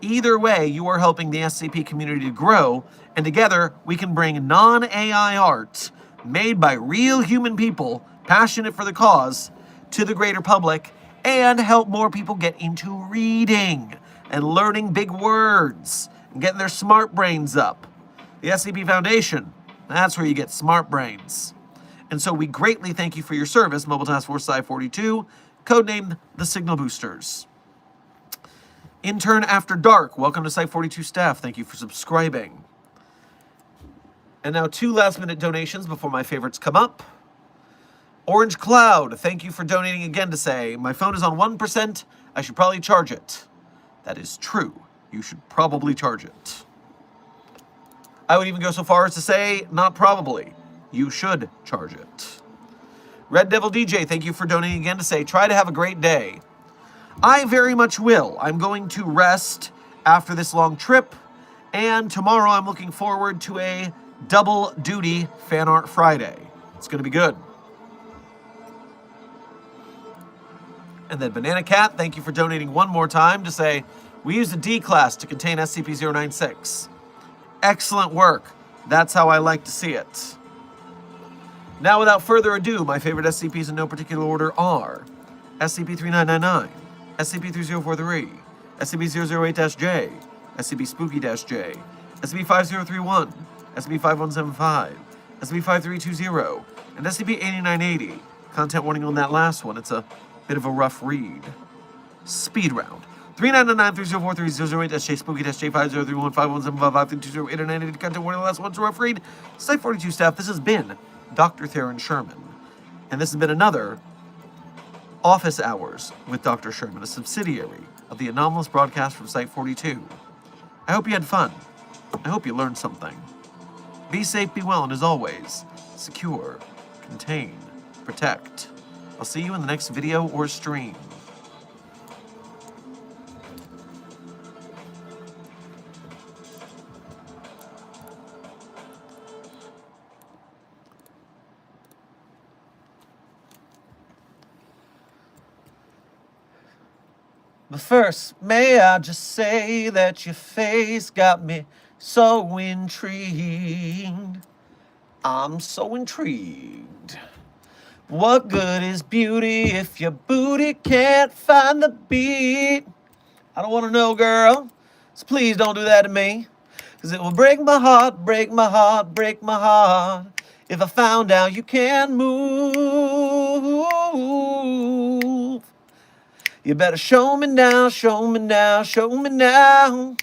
Either way, you are helping the SCP community to grow, and together we can bring non-AI art made by real human people passionate for the cause to the greater public and help more people get into reading and learning big words and getting their smart brains up. The SCP Foundation, that's where you get smart brains. And so we greatly thank you for your service, Mobile Task Force Psi-42, codenamed the Signal Boosters. Intern After Dark, welcome to Psi-42 staff. Thank you for subscribing. And now 2 last-minute donations before my favorites come up. Orange Cloud, thank you for donating again to say, my phone is on 1%, I should probably charge it. That is true. You should probably charge it. I would even go so far as to say, not probably. You should charge it. Red Devil DJ, thank you for donating again to say, try to have a great day. I very much will. I'm going to rest after this long trip, and tomorrow I'm looking forward to a double-duty Fan Art Friday. It's going to be good. And then Banana Cat, thank you for donating one more time to say, we used a D class to contain SCP-096. Excellent work. That's how I like to see it. Now, without further ado, my favorite SCPs in no particular order are SCP-3999, SCP-3043, SCP-008-J, SCP-Spooky-J, SCP-5031, SCP-5175, SCP-5320, and SCP-8980. Content warning on that last one. It's a bit of a rough read. Speed round. 3999-3043-008-J, Spooky-J, 5031, 5175, 5320, 8980. Content warning on the last one. It's a rough read. Site-42 staff, this has been Dr. Theron Sherman. And this has been another Office Hours with Dr. Sherman, a subsidiary of the anomalous broadcast from Site-42. I hope you had fun. I hope you learned something. Be safe, be well, and as always, secure, contain, protect. I'll see you in the next video or stream. But first, may I just say that your face got me so intrigued. I'm so intrigued. What good is beauty if your booty can't find the beat? I don't want to know, girl, so please don't do that to me. Cause it will break my heart, break my heart, break my heart if I found out you can't move. You better show me now, show me now, show me now.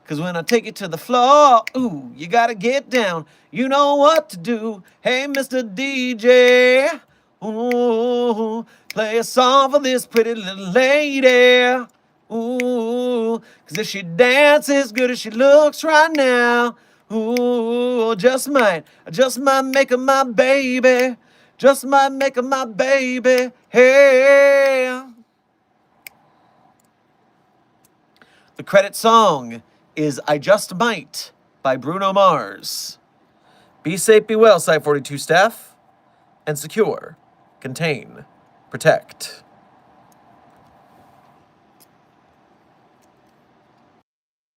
Cause when I take you to the floor, ooh, you gotta get down. You know what to do. Hey, Mr. DJ, ooh, play a song for this pretty little lady. Ooh, cause if she dances as good as she looks right now, ooh, just might make her my baby. Just might make her my baby. Hey. The credit song is I Just Might by Bruno Mars. Be safe, be well, Site-42 staff, and secure, contain, protect.